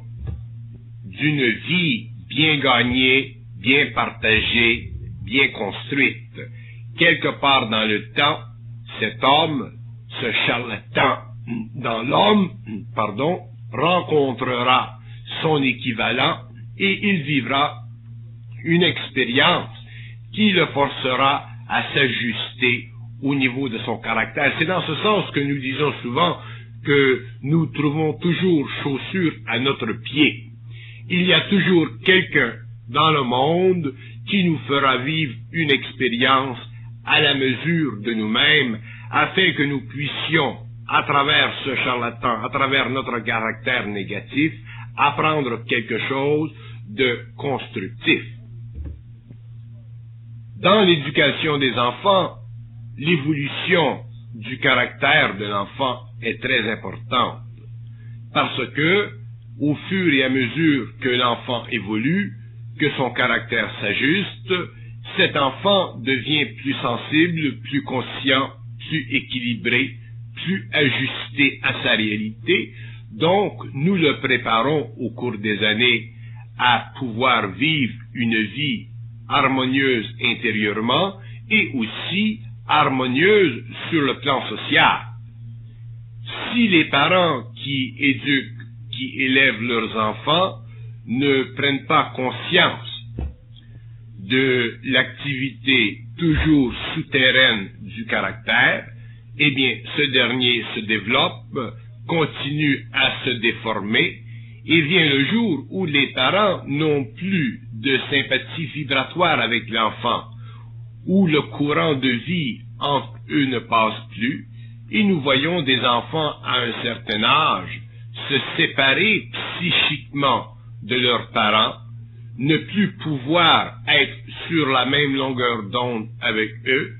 d'une vie bien gagnée, bien partagée, bien construite. Quelque part dans le temps, cet homme, ce charlatan dans l'homme, rencontrera son équivalent et il vivra une expérience qui le forcera à s'ajuster au niveau de son caractère. C'est dans ce sens que nous disons souvent que nous trouvons toujours chaussures à notre pied. Il y a toujours quelqu'un dans le monde qui nous fera vivre une expérience à la mesure de nous-mêmes, afin que nous puissions, à travers ce charlatan, à travers notre caractère négatif, apprendre quelque chose de constructif. Dans l'éducation des enfants, l'évolution du caractère de l'enfant est très importante, parce que, au fur et à mesure que l'enfant évolue, que son caractère s'ajuste, cet enfant devient plus sensible, plus conscient, plus équilibré, plus ajusté à sa réalité. Donc, nous le préparons au cours des années à pouvoir vivre une vie harmonieuse intérieurement et aussi harmonieuse sur le plan social. Si les parents qui éduquent, qui élèvent leurs enfants ne prennent pas conscience de l'activité toujours souterraine du caractère, eh bien, ce dernier se développe, continue à se déformer, et vient le jour où les parents n'ont plus de sympathie vibratoire avec l'enfant, où le courant de vie entre eux ne passe plus, et nous voyons des enfants à un certain âge se séparer psychiquement de leurs parents, ne plus pouvoir être sur la même longueur d'onde avec eux,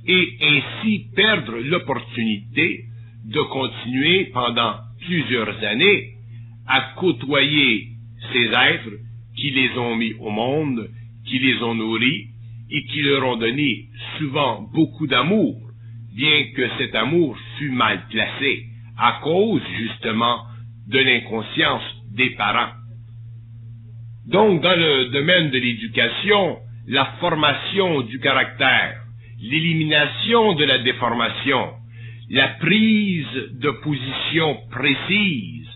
et ainsi perdre l'opportunité de continuer pendant plusieurs années à côtoyer ces êtres qui les ont mis au monde, qui les ont nourris et qui leur ont donné souvent beaucoup d'amour, bien que cet amour fût mal placé à cause justement de l'inconscience des parents. Donc, dans le domaine de l'éducation, la formation du caractère, l'élimination de la déformation, la prise de position précise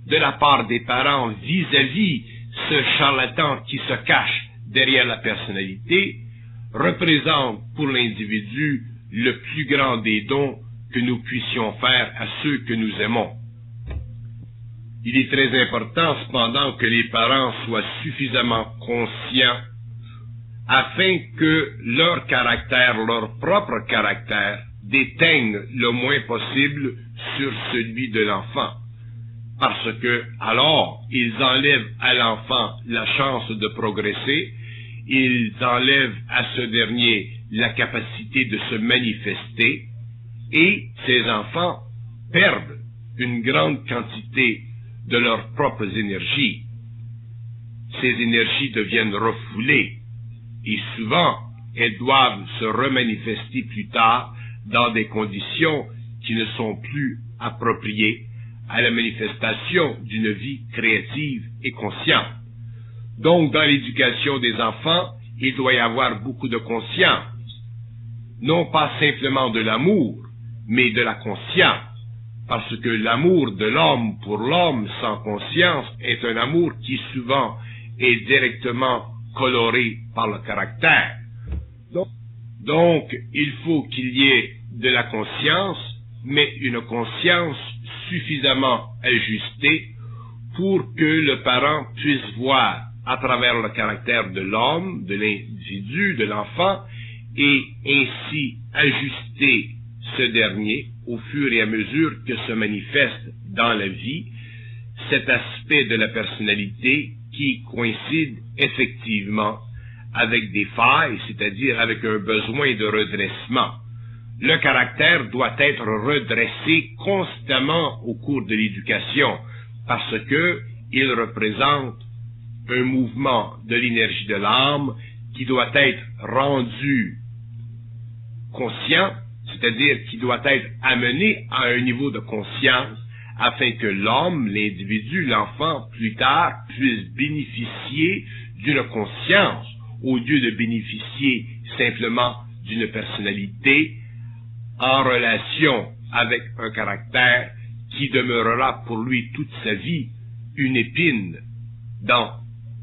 de la part des parents vis-à-vis ce charlatan qui se cache derrière la personnalité, représente pour l'individu le plus grand des dons que nous puissions faire à ceux que nous aimons. Il est très important cependant que les parents soient suffisamment conscients afin que leur caractère, leur propre caractère, déteigne le moins possible sur celui de l'enfant. Parce que, alors, ils enlèvent à l'enfant la chance de progresser, ils enlèvent à ce dernier la capacité de se manifester, et ces enfants perdent une grande quantité de leurs propres énergies. Ces énergies deviennent refoulées, et souvent, elles doivent se remanifester plus tard dans des conditions qui ne sont plus appropriées à la manifestation d'une vie créative et consciente. Donc, dans l'éducation des enfants, il doit y avoir beaucoup de conscience. Non pas simplement de l'amour, mais de la conscience. Parce que l'amour de l'homme pour l'homme sans conscience est un amour qui souvent est directement coloré par le caractère. Donc, il faut qu'il y ait de la conscience, mais une conscience suffisamment ajustée pour que le parent puisse voir à travers le caractère de l'homme, de l'individu, de l'enfant, et ainsi ajuster ce dernier au fur et à mesure que se manifeste dans la vie cet aspect de la personnalité qui coïncide effectivement avec des failles, c'est-à-dire avec un besoin de redressement. Le caractère doit être redressé constamment au cours de l'éducation, parce que il représente un mouvement de l'énergie de l'âme qui doit être rendu conscient, c'est-à-dire qui doit être amené à un niveau de conscience afin que l'homme, l'individu, l'enfant, plus tard, puisse bénéficier d'une conscience au lieu de bénéficier simplement d'une personnalité en relation avec un caractère qui demeurera pour lui toute sa vie une épine dans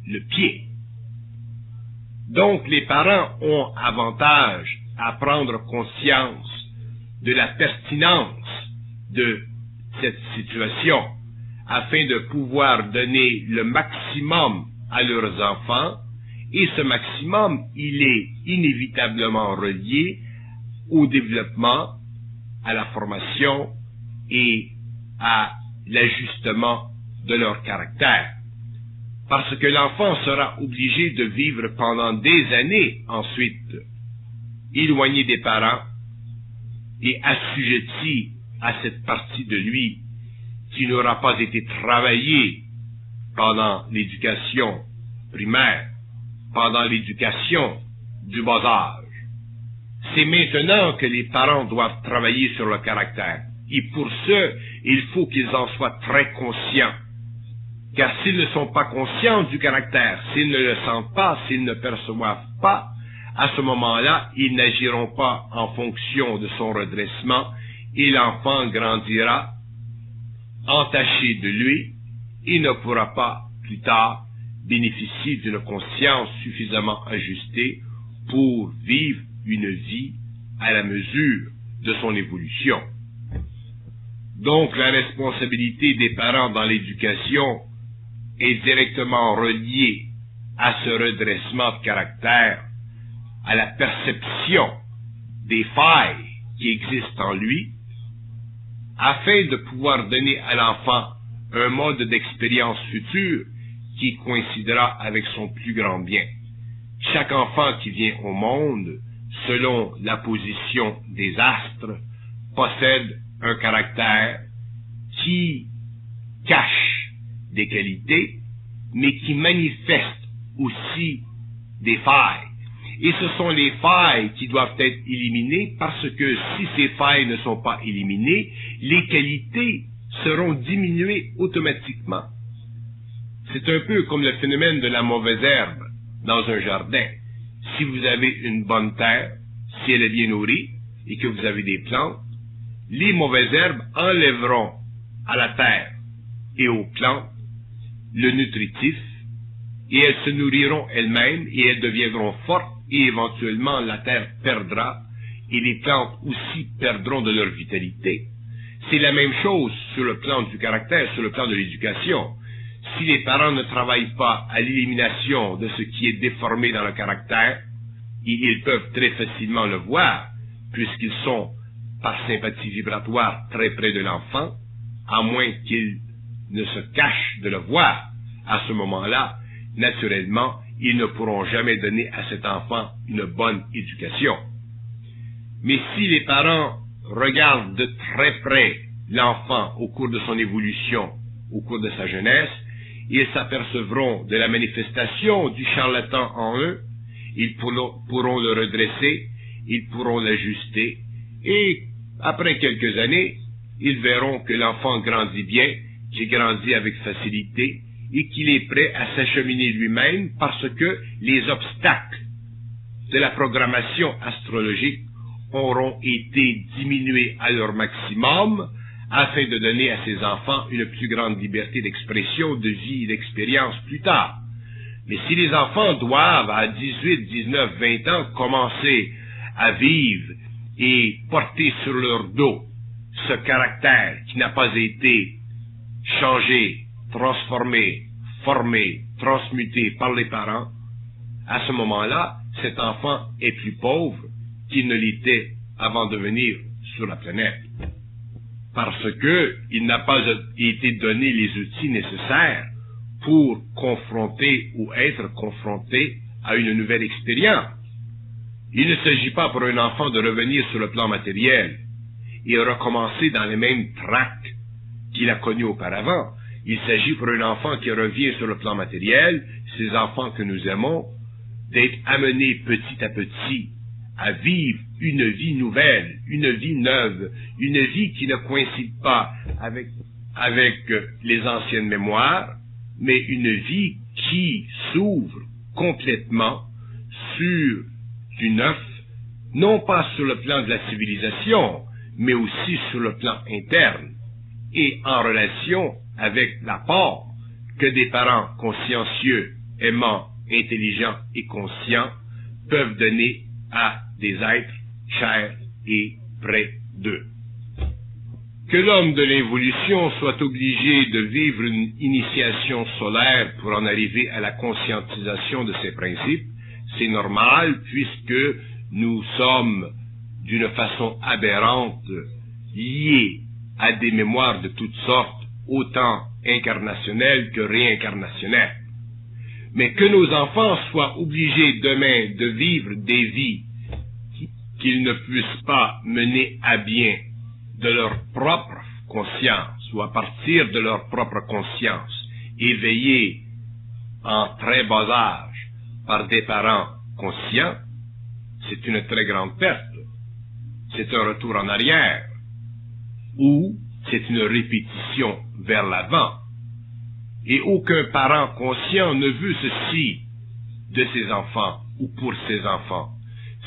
le pied. Donc les parents ont avantage à prendre conscience de la pertinence de cette situation afin de pouvoir donner le maximum à leurs enfants, et ce maximum, il est inévitablement relié au développement, à la formation et à l'ajustement de leur caractère. Parce que l'enfant sera obligé de vivre pendant des années ensuite, éloigné des parents et assujetti à cette partie de lui qui n'aura pas été travaillée pendant l'éducation primaire, pendant l'éducation du bas âge. C'est maintenant que les parents doivent travailler sur le caractère. Et pour ce, il faut qu'ils en soient très conscients. Car s'ils ne sont pas conscients du caractère, s'ils ne le sentent pas, s'ils ne perçoivent pas, à ce moment-là, ils n'agiront pas en fonction de son redressement et l'enfant grandira entaché de lui et ne pourra pas plus tard bénéficier d'une conscience suffisamment ajustée pour vivre une vie à la mesure de son évolution. Donc la responsabilité des parents dans l'éducation est directement reliée à ce redressement de caractère, à la perception des failles qui existent en lui, afin de pouvoir donner à l'enfant un mode d'expérience future qui coïncidera avec son plus grand bien. Chaque enfant qui vient au monde, selon la position des astres, possède un caractère qui cache des qualités, mais qui manifeste aussi des failles. Et ce sont les failles qui doivent être éliminées, parce que si ces failles ne sont pas éliminées, les qualités seront diminuées automatiquement. C'est un peu comme le phénomène de la mauvaise herbe dans un jardin. Si vous avez une bonne terre, si elle est bien nourrie et que vous avez des plantes, les mauvaises herbes enlèveront à la terre et aux plantes le nutritif, et elles se nourriront elles-mêmes et elles deviendront fortes, et éventuellement la terre perdra et les plantes aussi perdront de leur vitalité. C'est la même chose sur le plan du caractère, sur le plan de l'éducation. Si les parents ne travaillent pas à l'élimination de ce qui est déformé dans le caractère, ils peuvent très facilement le voir, puisqu'ils sont, par sympathie vibratoire, très près de l'enfant, à moins qu'ils ne se cachent de le voir. À ce moment-là, naturellement, ils ne pourront jamais donner à cet enfant une bonne éducation. Mais si les parents regardent de très près l'enfant au cours de son évolution, au cours de sa jeunesse, ils s'apercevront de la manifestation du charlatan en eux, ils pourront le redresser, ils pourront l'ajuster, et après quelques années, ils verront que l'enfant grandit bien, qu'il grandit avec facilité, et qu'il est prêt à s'acheminer lui-même parce que les obstacles de la programmation astrologique auront été diminués à leur maximum afin de donner à ses enfants une plus grande liberté d'expression, de vie et d'expérience plus tard. Mais si les enfants doivent à 18, 19, 20 ans commencer à vivre et porter sur leur dos ce caractère qui n'a pas été changé, transformé, formé, transmuté par les parents, à ce moment-là, cet enfant est plus pauvre qu'il ne l'était avant de venir sur la planète. Parce que il n'a pas été donné les outils nécessaires pour confronter ou être confronté à une nouvelle expérience. Il ne s'agit pas pour un enfant de revenir sur le plan matériel et recommencer dans les mêmes tracts qu'il a connus auparavant. Il s'agit pour un enfant qui revient sur le plan matériel, ces enfants que nous aimons, d'être amenés petit à petit à vivre une vie nouvelle, une vie neuve, une vie qui ne coïncide pas avec les anciennes mémoires, mais une vie qui s'ouvre complètement sur du neuf, non pas sur le plan de la civilisation, mais aussi sur le plan interne, et en relation avec l'apport que des parents consciencieux, aimants, intelligents et conscients peuvent donner à des êtres chers et près d'eux. Que l'homme de l'évolution soit obligé de vivre une initiation solaire pour en arriver à la conscientisation de ses principes, c'est normal puisque nous sommes d'une façon aberrante liés à des mémoires de toutes sortes, autant incarnationnelles que réincarnationnelles. Mais que nos enfants soient obligés demain de vivre des vies qu'ils ne puissent pas mener à bien de leur propre conscience ou à partir de leur propre conscience, éveillés en très bas âge par des parents conscients, c'est une très grande perte. C'est un retour en arrière ou c'est une répétition vers l'avant. Et aucun parent conscient ne veut ceci de ses enfants ou pour ses enfants.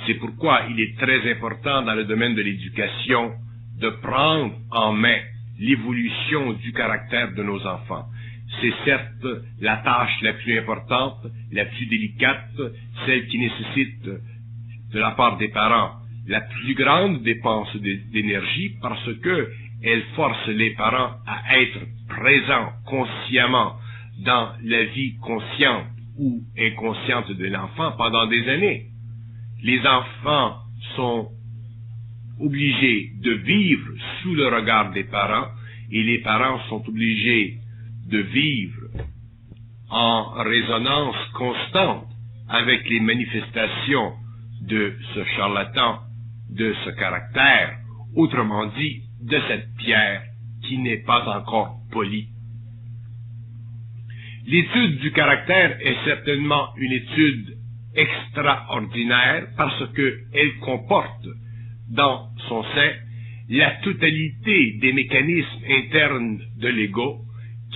C'est pourquoi il est très important dans le domaine de l'éducation de prendre en main l'évolution du caractère de nos enfants. C'est certes la tâche la plus importante, la plus délicate, celle qui nécessite de la part des parents la plus grande dépense d'énergie parce que elle force les parents à être présents consciemment dans la vie consciente ou inconsciente de l'enfant pendant des années. Les enfants sont obligés de vivre sous le regard des parents et les parents sont obligés de vivre en résonance constante avec les manifestations de ce charlatan, de ce caractère, autrement dit, de cette pierre qui n'est pas encore polie. L'étude du caractère est certainement une étude extraordinaire parce qu'elle comporte dans son sein la totalité des mécanismes internes de l'ego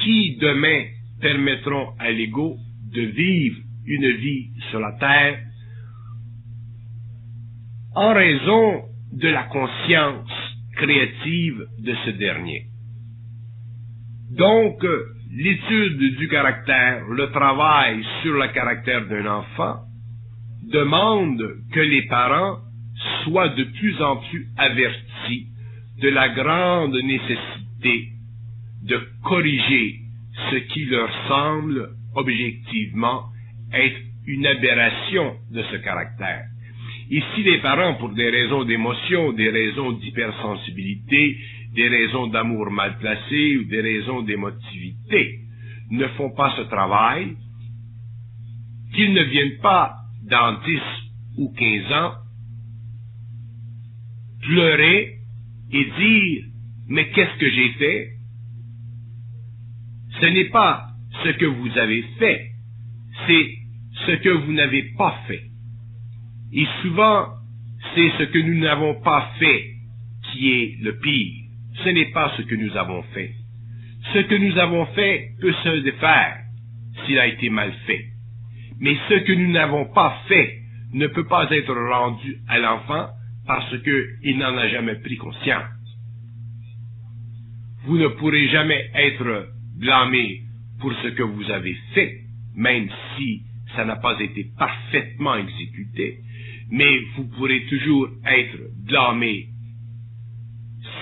qui demain permettront à l'ego de vivre une vie sur la terre en raison de la conscience créative de ce dernier. Donc, l'étude du caractère, le travail sur le caractère d'un enfant, demande que les parents soient de plus en plus avertis de la grande nécessité de corriger ce qui leur semble objectivement être une aberration de ce caractère. Ici, les parents, pour des raisons d'émotion, des raisons d'hypersensibilité, des raisons d'amour mal placé ou des raisons d'émotivité, ne font pas ce travail, qu'ils ne viennent pas dans 10 ou 15 ans pleurer et dire « Mais qu'est-ce que j'ai fait ?» Ce n'est pas ce que vous avez fait, c'est ce que vous n'avez pas fait. Et souvent, c'est ce que nous n'avons pas fait qui est le pire. Ce n'est pas ce que nous avons fait. Ce que nous avons fait peut se défaire s'il a été mal fait. Mais ce que nous n'avons pas fait ne peut pas être rendu à l'enfant parce qu'il n'en a jamais pris conscience. Vous ne pourrez jamais être blâmé pour ce que vous avez fait, même si ça n'a pas été parfaitement exécuté, mais vous pourrez toujours être blâmé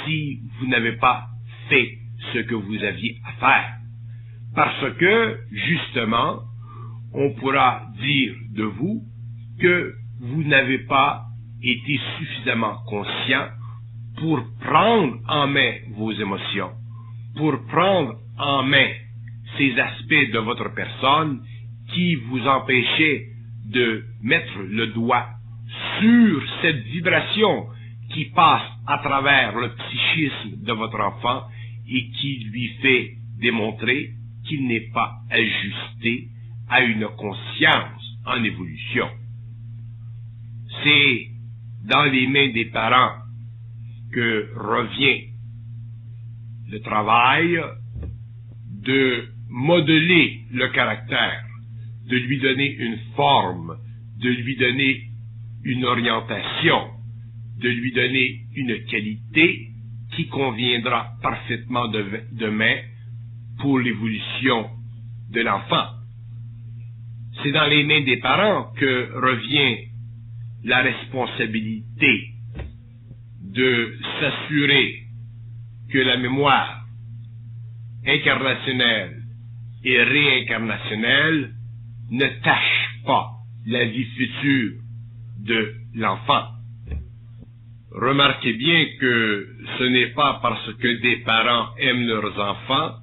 si vous n'avez pas fait ce que vous aviez à faire. Parce que, justement, on pourra dire de vous que vous n'avez pas été suffisamment conscient pour prendre en main vos émotions, pour prendre en main ces aspects de votre personne qui vous empêchaient de mettre le doigt sur cette vibration qui passe à travers le psychisme de votre enfant et qui lui fait démontrer qu'il n'est pas ajusté à une conscience en évolution. C'est dans les mains des parents que revient le travail de modeler le caractère, de lui donner une forme, de lui donner une orientation, de lui donner une qualité qui conviendra parfaitement demain pour l'évolution de l'enfant. C'est dans les mains des parents que revient la responsabilité de s'assurer que la mémoire incarnationnelle et réincarnationnelle ne tache pas la vie future de l'enfant. Remarquez bien que ce n'est pas parce que des parents aiment leurs enfants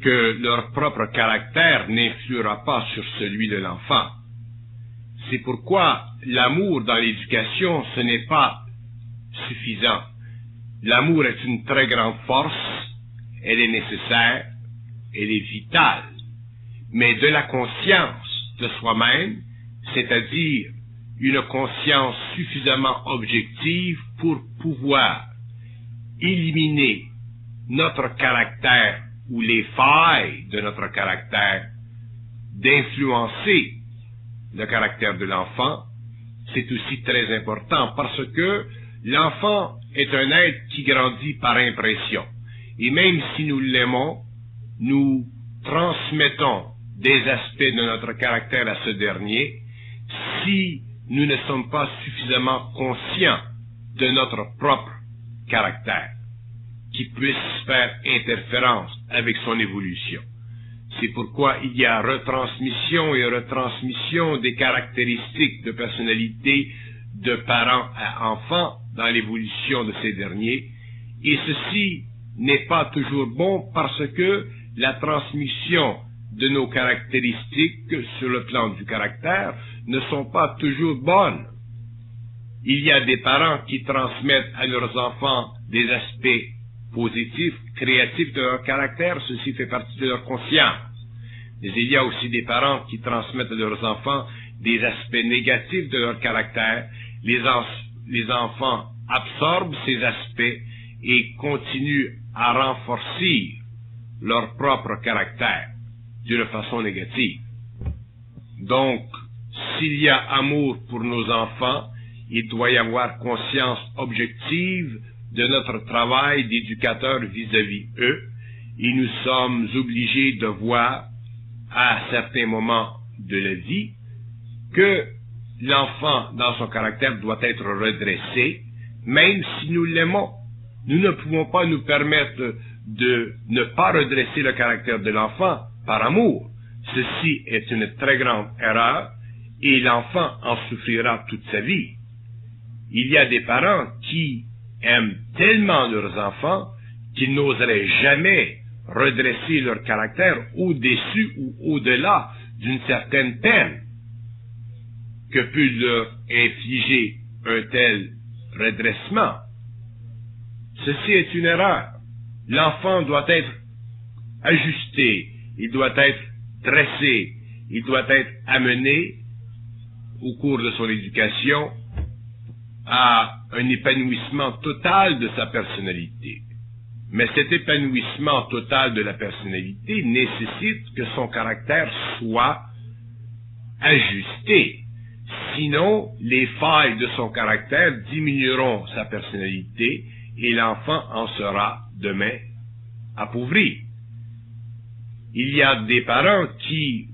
que leur propre caractère n'influera pas sur celui de l'enfant. C'est pourquoi l'amour dans l'éducation, ce n'est pas suffisant. L'amour est une très grande force, elle est nécessaire, elle est vitale, mais de la conscience de soi-même, c'est-à-dire une conscience suffisamment objective pour pouvoir éliminer notre caractère ou les failles de notre caractère, d'influencer le caractère de l'enfant, c'est aussi très important parce que l'enfant est un être qui grandit par impression. Et même si nous l'aimons, nous transmettons des aspects de notre caractère à ce dernier si nous ne sommes pas suffisamment conscients de notre propre caractère qui puisse faire interférence avec son évolution. C'est pourquoi il y a retransmission et retransmission des caractéristiques de personnalité de parents à enfants dans l'évolution de ces derniers, et ceci n'est pas toujours bon parce que la transmission de nos caractéristiques sur le plan du caractère ne sont pas toujours bonnes. Il y a des parents qui transmettent à leurs enfants des aspects positifs, créatifs de leur caractère, ceci fait partie de leur conscience. Mais il y a aussi des parents qui transmettent à leurs enfants des aspects négatifs de leur caractère. Les enfants absorbent ces aspects et continuent à renforcer leur propre caractère d'une façon négative. Donc, s'il y a amour pour nos enfants, il doit y avoir conscience objective de notre travail d'éducateur vis-à-vis eux, et nous sommes obligés de voir à certains moments de la vie que l'enfant dans son caractère doit être redressé, même si nous l'aimons. Nous ne pouvons pas nous permettre de ne pas redresser le caractère de l'enfant par amour. Ceci est une très grande erreur et l'enfant en souffrira toute sa vie. Il y a des parents qui aiment tellement leurs enfants qu'ils n'oseraient jamais redresser leur caractère au-dessus ou au-delà d'une certaine peine que peut leur infliger un tel redressement. Ceci est une erreur. L'enfant doit être ajusté, il doit être dressé, il doit être amené au cours de son éducation à un épanouissement total de sa personnalité. Mais cet épanouissement total de la personnalité nécessite que son caractère soit ajusté. Sinon, les failles de son caractère diminueront sa personnalité et l'enfant en sera demain appauvri. Il y a des parents qui,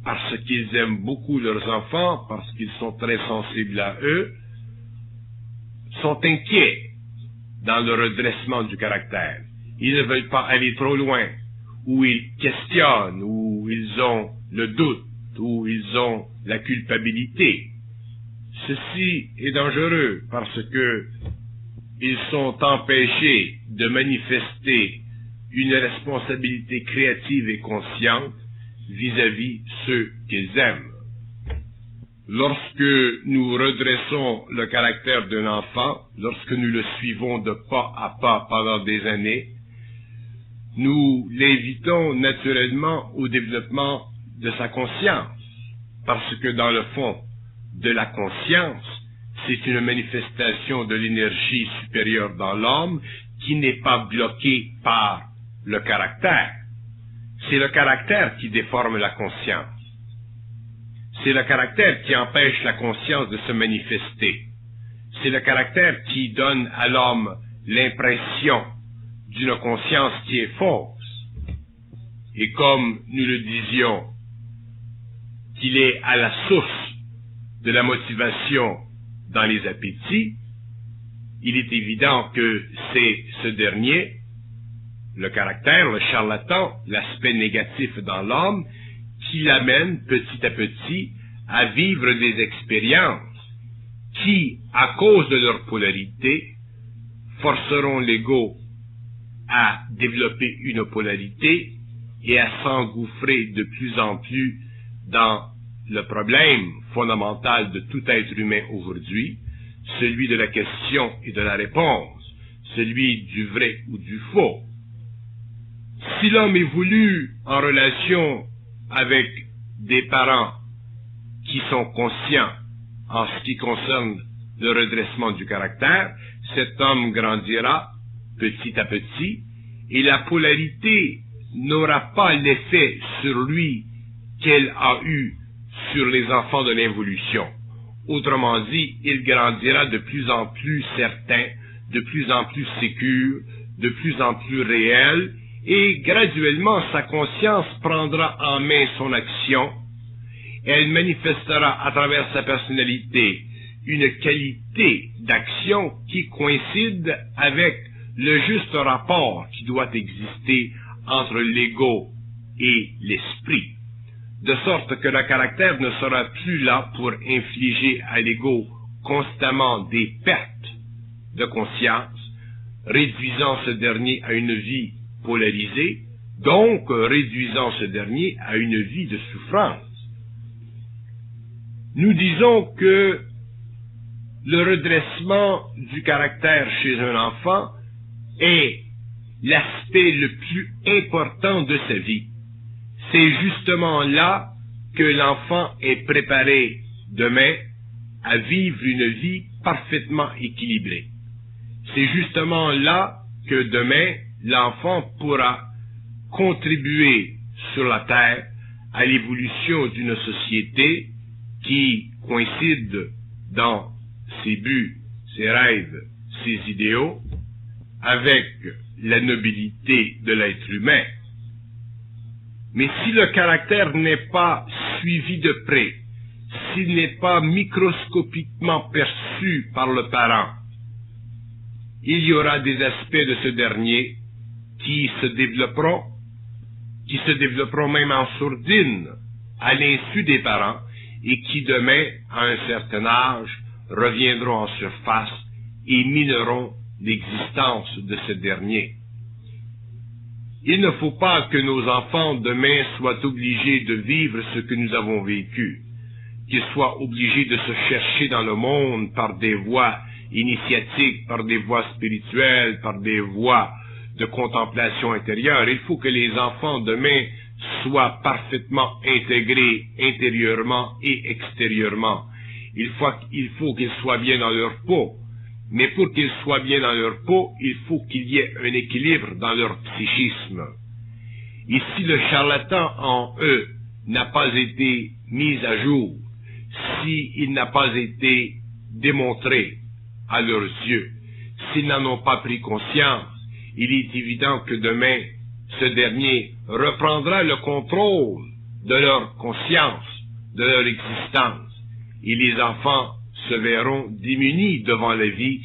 parce qu'ils aiment beaucoup leurs enfants, parce qu'ils sont très sensibles à eux, sont inquiets dans le redressement du caractère. Ils ne veulent pas aller trop loin, ou ils questionnent, ou ils ont le doute, ou ils ont la culpabilité. Ceci est dangereux parce que ils sont empêchés de manifester une responsabilité créative et consciente vis-à-vis ceux qu'ils aiment. Lorsque nous redressons le caractère d'un enfant, lorsque nous le suivons de pas à pas pendant des années, nous l'invitons naturellement au développement de sa conscience, parce que dans le fond de la conscience, c'est une manifestation de l'énergie supérieure dans l'homme qui n'est pas bloquée par le caractère. C'est le caractère qui déforme la conscience. C'est le caractère qui empêche la conscience de se manifester. C'est le caractère qui donne à l'homme l'impression d'une conscience qui est fausse. Et comme nous le disions, qu'il est à la source de la motivation dans les appétits, il est évident que c'est ce dernier, le caractère, le charlatan, l'aspect négatif dans l'homme, qui l'amène petit à petit à vivre des expériences qui, à cause de leur polarité, forceront l'ego à développer une polarité et à s'engouffrer de plus en plus dans le problème fondamental de tout être humain aujourd'hui, celui de la question et de la réponse, celui du vrai ou du faux. Si l'homme évolue en relation avec des parents qui sont conscients en ce qui concerne le redressement du caractère, cet homme grandira petit à petit et la polarité n'aura pas l'effet sur lui qu'elle a eu sur les enfants de l'involution. Autrement dit, il grandira de plus en plus certain, de plus en plus sécure, de plus en plus réel, et graduellement sa conscience prendra en main son action. Elle manifestera à travers sa personnalité une qualité d'action qui coïncide avec le juste rapport qui doit exister entre l'ego et l'esprit, de sorte que le caractère ne sera plus là pour infliger à l'ego constamment des pertes de conscience, réduisant ce dernier à une vie polarisée, donc réduisant ce dernier à une vie de souffrance. Nous disons que le redressement du caractère chez un enfant est l'aspect le plus important de sa vie. C'est justement là que l'enfant est préparé demain à vivre une vie parfaitement équilibrée. C'est justement là que demain l'enfant pourra contribuer sur la terre à l'évolution d'une société qui coïncide dans ses buts, ses rêves, ses idéaux, avec la nobilité de l'être humain. Mais si le caractère n'est pas suivi de près, s'il n'est pas microscopiquement perçu par le parent, il y aura des aspects de ce dernier qui se développeront même en sourdine, à l'insu des parents, et qui demain, à un certain âge, reviendront en surface et mineront l'existence de ce dernier. Il ne faut pas que nos enfants demain soient obligés de vivre ce que nous avons vécu, qu'ils soient obligés de se chercher dans le monde par des voies initiatiques, par des voies spirituelles, par des voies de contemplation intérieure. Il faut que les enfants demain soient parfaitement intégrés intérieurement et extérieurement. Il faut qu'ils soient bien dans leur peau. Mais pour qu'ils soient bien dans leur peau, il faut qu'il y ait un équilibre dans leur psychisme. Et si le charlatan en eux n'a pas été mis à jour, s'il n'a pas été démontré à leurs yeux, s'ils n'en ont pas pris conscience, il est évident que demain, ce dernier reprendra le contrôle de leur conscience, de leur existence, et les enfants se verront démunis devant la vie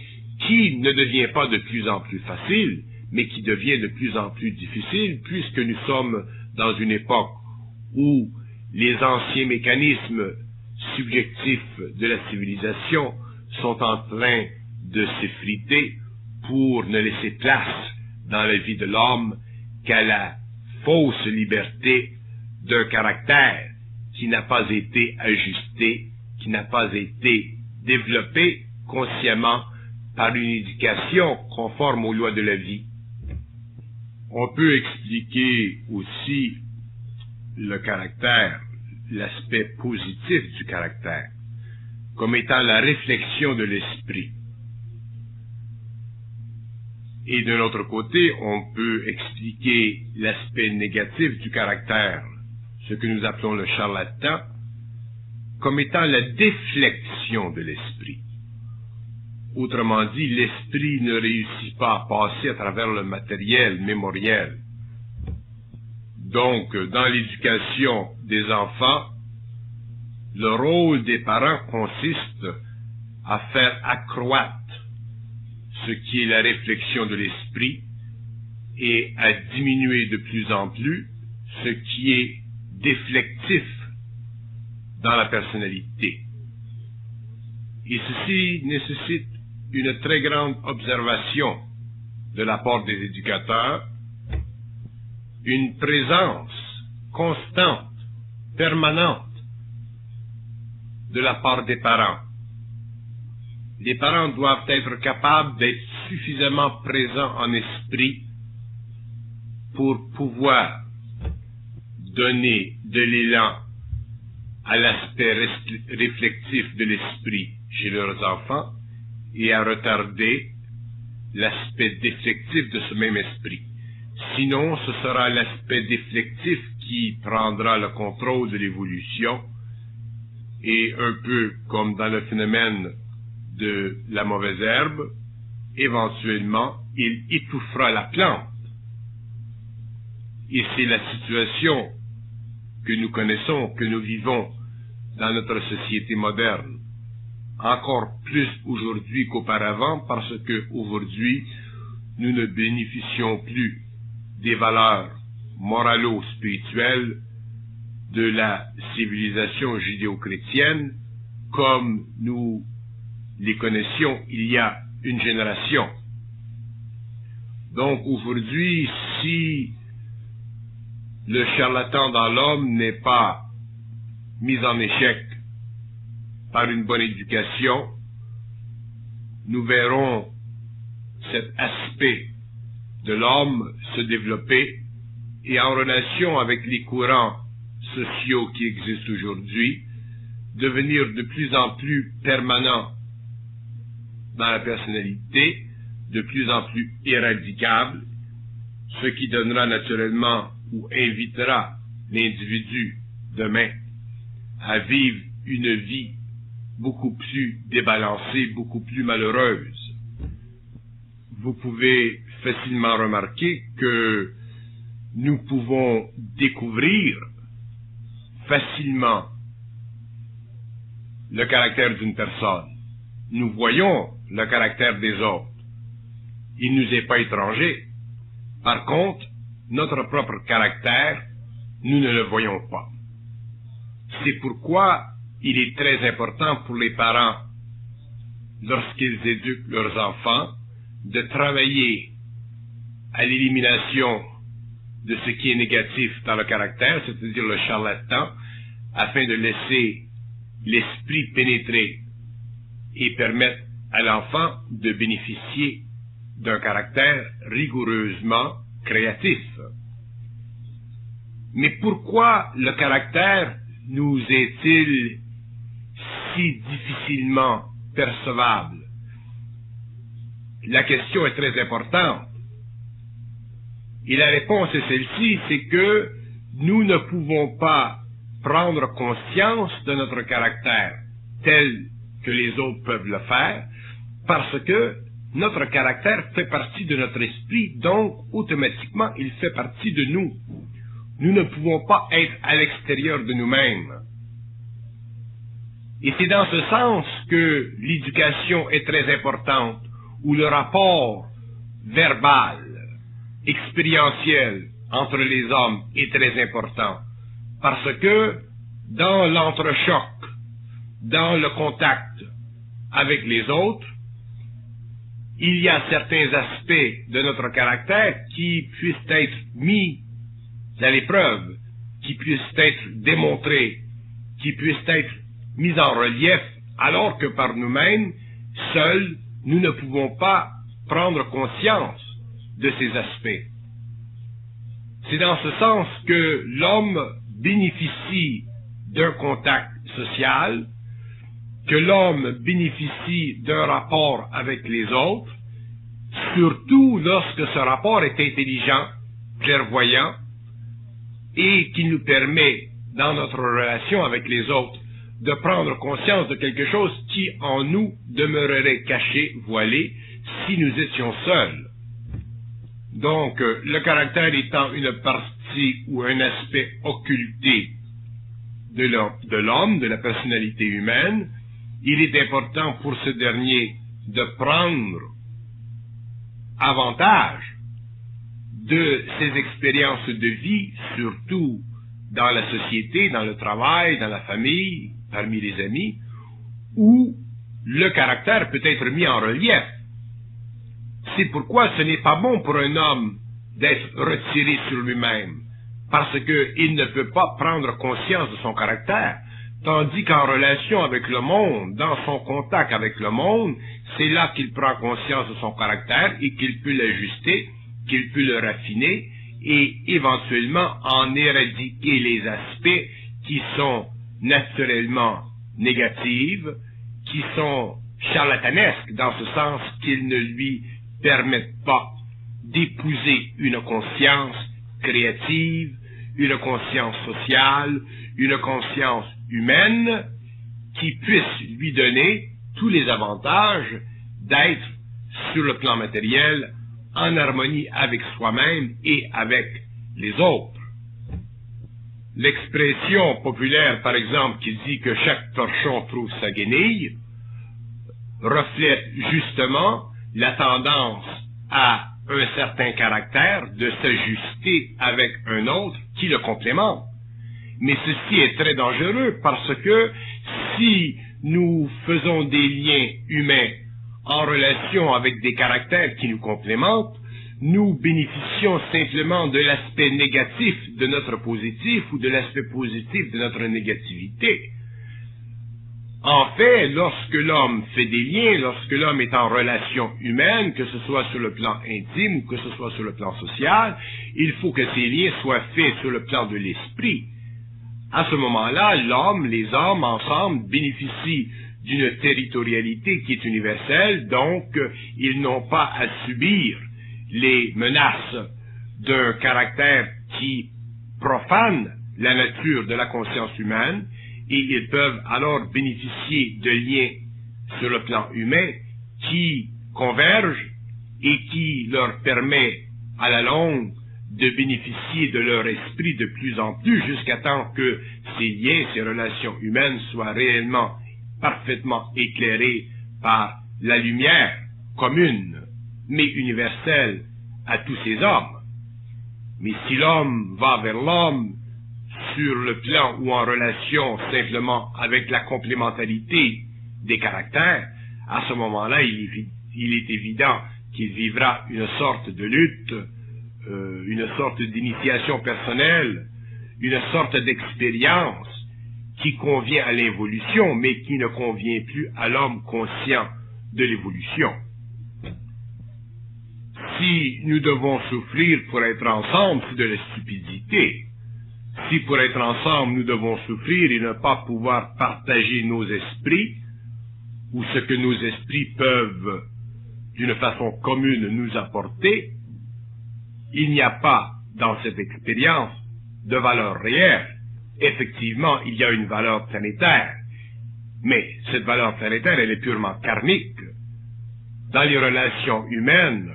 qui ne devient pas de plus en plus facile, mais qui devient de plus en plus difficile, puisque nous sommes dans une époque où les anciens mécanismes subjectifs de la civilisation sont en train de s'effriter pour ne laisser place dans la vie de l'homme qu'à la fausse liberté d'un caractère qui n'a pas été ajusté qui n'a pas été développé consciemment par une éducation conforme aux lois de la vie. On peut expliquer aussi le caractère, l'aspect positif du caractère, comme étant la réflexion de l'esprit. Et de l'autre côté, on peut expliquer l'aspect négatif du caractère, ce que nous appelons le charlatan, comme étant la déflexion de l'esprit. Autrement dit, l'esprit ne réussit pas à passer à travers le matériel mémoriel. Donc, dans l'éducation des enfants, le rôle des parents consiste à faire accroître ce qui est la réflexion de l'esprit et à diminuer de plus en plus ce qui est déflectif dans la personnalité. Et ceci nécessite une très grande observation de la part des éducateurs, une présence constante, permanente de la part des parents. Les parents doivent être capables d'être suffisamment présents en esprit pour pouvoir donner de l'élan à l'aspect réflectif de l'esprit chez leurs enfants et à retarder l'aspect déflectif de ce même esprit. Sinon, ce sera l'aspect déflectif qui prendra le contrôle de l'évolution et un peu comme dans le phénomène de la mauvaise herbe, éventuellement, il étouffera la plante. Et c'est la situation que nous connaissons, que nous vivons dans notre société moderne. Encore plus aujourd'hui qu'auparavant, parce que aujourd'hui, nous ne bénéficions plus des valeurs moralo-spirituelles de la civilisation judéo-chrétienne comme nous les connaissions il y a une génération. Donc aujourd'hui, si le charlatan dans l'homme n'est pas mis en échec par une bonne éducation, nous verrons cet aspect de l'homme se développer et en relation avec les courants sociaux qui existent aujourd'hui, devenir de plus en plus permanent dans la personnalité, de plus en plus éradicable, ce qui donnera naturellement ou invitera l'individu demain à vivre une vie beaucoup plus débalancée, beaucoup plus malheureuse. Vous pouvez facilement remarquer que nous pouvons découvrir facilement le caractère d'une personne. Nous voyons le caractère des autres. Il nous est pas étranger. Par contre, notre propre caractère, nous ne le voyons pas. C'est pourquoi il est très important pour les parents, lorsqu'ils éduquent leurs enfants, de travailler à l'élimination de ce qui est négatif dans le caractère, c'est-à-dire le charlatan, afin de laisser l'esprit pénétrer et permettre à l'enfant de bénéficier d'un caractère rigoureusement créatif. Mais pourquoi le caractère nous est-il si difficilement percevable? La question est très importante. Et la réponse est celle-ci, c'est que nous ne pouvons pas prendre conscience de notre caractère tel que les autres peuvent le faire, parce que notre caractère fait partie de notre esprit, donc automatiquement il fait partie de nous. Nous ne pouvons pas être à l'extérieur de nous-mêmes. Et c'est dans ce sens que l'éducation est très importante, où le rapport verbal, expérientiel entre les hommes est très important. Parce que dans l'entrechoc, dans le contact avec les autres, il y a certains aspects de notre caractère qui puissent être mis à l'épreuve, qui puissent être démontrés, qui puissent être mis en relief, alors que par nous-mêmes, seuls, nous ne pouvons pas prendre conscience de ces aspects. C'est dans ce sens que l'homme bénéficie d'un contact social, que l'homme bénéficie d'un rapport avec les autres, surtout lorsque ce rapport est intelligent, clairvoyant, et qui nous permet, dans notre relation avec les autres, de prendre conscience de quelque chose qui, en nous, demeurerait caché, voilé, si nous étions seuls. Donc, le caractère étant une partie ou un aspect occulté de l'homme, de la personnalité humaine, il est important pour ce dernier de prendre avantage de ces expériences de vie, surtout dans la société, dans le travail, dans la famille, parmi les amis, où le caractère peut être mis en relief. C'est pourquoi ce n'est pas bon pour un homme d'être retiré sur lui-même, parce qu'il ne peut pas prendre conscience de son caractère, tandis qu'en relation avec le monde, dans son contact avec le monde, c'est là qu'il prend conscience de son caractère et qu'il peut l'ajuster, qu'il peut le raffiner et éventuellement en éradiquer les aspects qui sont naturellement négatifs, qui sont charlatanesques dans ce sens qu'ils ne lui permettent pas d'épouser une conscience créative, une conscience sociale, une conscience humaine qui puisse lui donner tous les avantages d'être sur le plan matériel en harmonie avec soi-même et avec les autres. L'expression populaire, par exemple, qui dit que chaque torchon trouve sa guenille, reflète justement la tendance à un certain caractère de s'ajuster avec un autre qui le complémente. Mais ceci est très dangereux parce que si nous faisons des liens humains en relation avec des caractères qui nous complémentent, nous bénéficions simplement de l'aspect négatif de notre positif ou de l'aspect positif de notre négativité. En fait, lorsque l'homme fait des liens, lorsque l'homme est en relation humaine, que ce soit sur le plan intime ou que ce soit sur le plan social, il faut que ces liens soient faits sur le plan de l'esprit. À ce moment-là, l'homme, les hommes ensemble bénéficient d'une territorialité qui est universelle, donc ils n'ont pas à subir les menaces d'un caractère qui profane la nature de la conscience humaine, et ils peuvent alors bénéficier de liens sur le plan humain qui convergent et qui leur permet à la longue de bénéficier de leur esprit de plus en plus jusqu'à temps que ces liens, ces relations humaines soient réellement parfaitement éclairés par la lumière commune, mais universelle à tous ces hommes. Mais si l'homme va vers l'homme sur le plan ou en relation simplement avec la complémentarité des caractères, à ce moment-là, il est évident qu'il vivra une sorte de lutte, une sorte d'initiation personnelle, une sorte d'expérience qui convient à l'évolution, mais qui ne convient plus à l'homme conscient de l'évolution. Si nous devons souffrir pour être ensemble, c'est de la stupidité. Si pour être ensemble, nous devons souffrir et ne pas pouvoir partager nos esprits, ou ce que nos esprits peuvent, d'une façon commune, nous apporter, il n'y a pas, dans cette expérience, de valeur réelle. Effectivement, il y a une valeur planétaire, mais cette valeur planétaire, elle est purement karmique. Dans les relations humaines,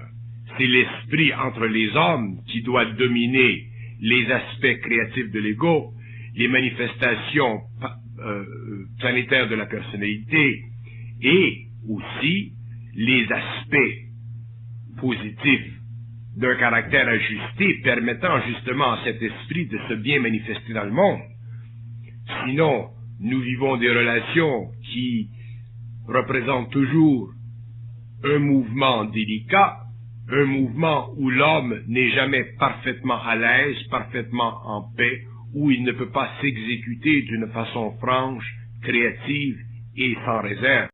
c'est l'esprit entre les hommes qui doit dominer les aspects créatifs de l'ego, les manifestations planétaires de la personnalité et aussi les aspects positifs d'un caractère ajusté permettant justement à cet esprit de se bien manifester dans le monde. Sinon, nous vivons des relations qui représentent toujours un mouvement délicat, un mouvement où l'homme n'est jamais parfaitement à l'aise, parfaitement en paix, où il ne peut pas s'exécuter d'une façon franche, créative et sans réserve.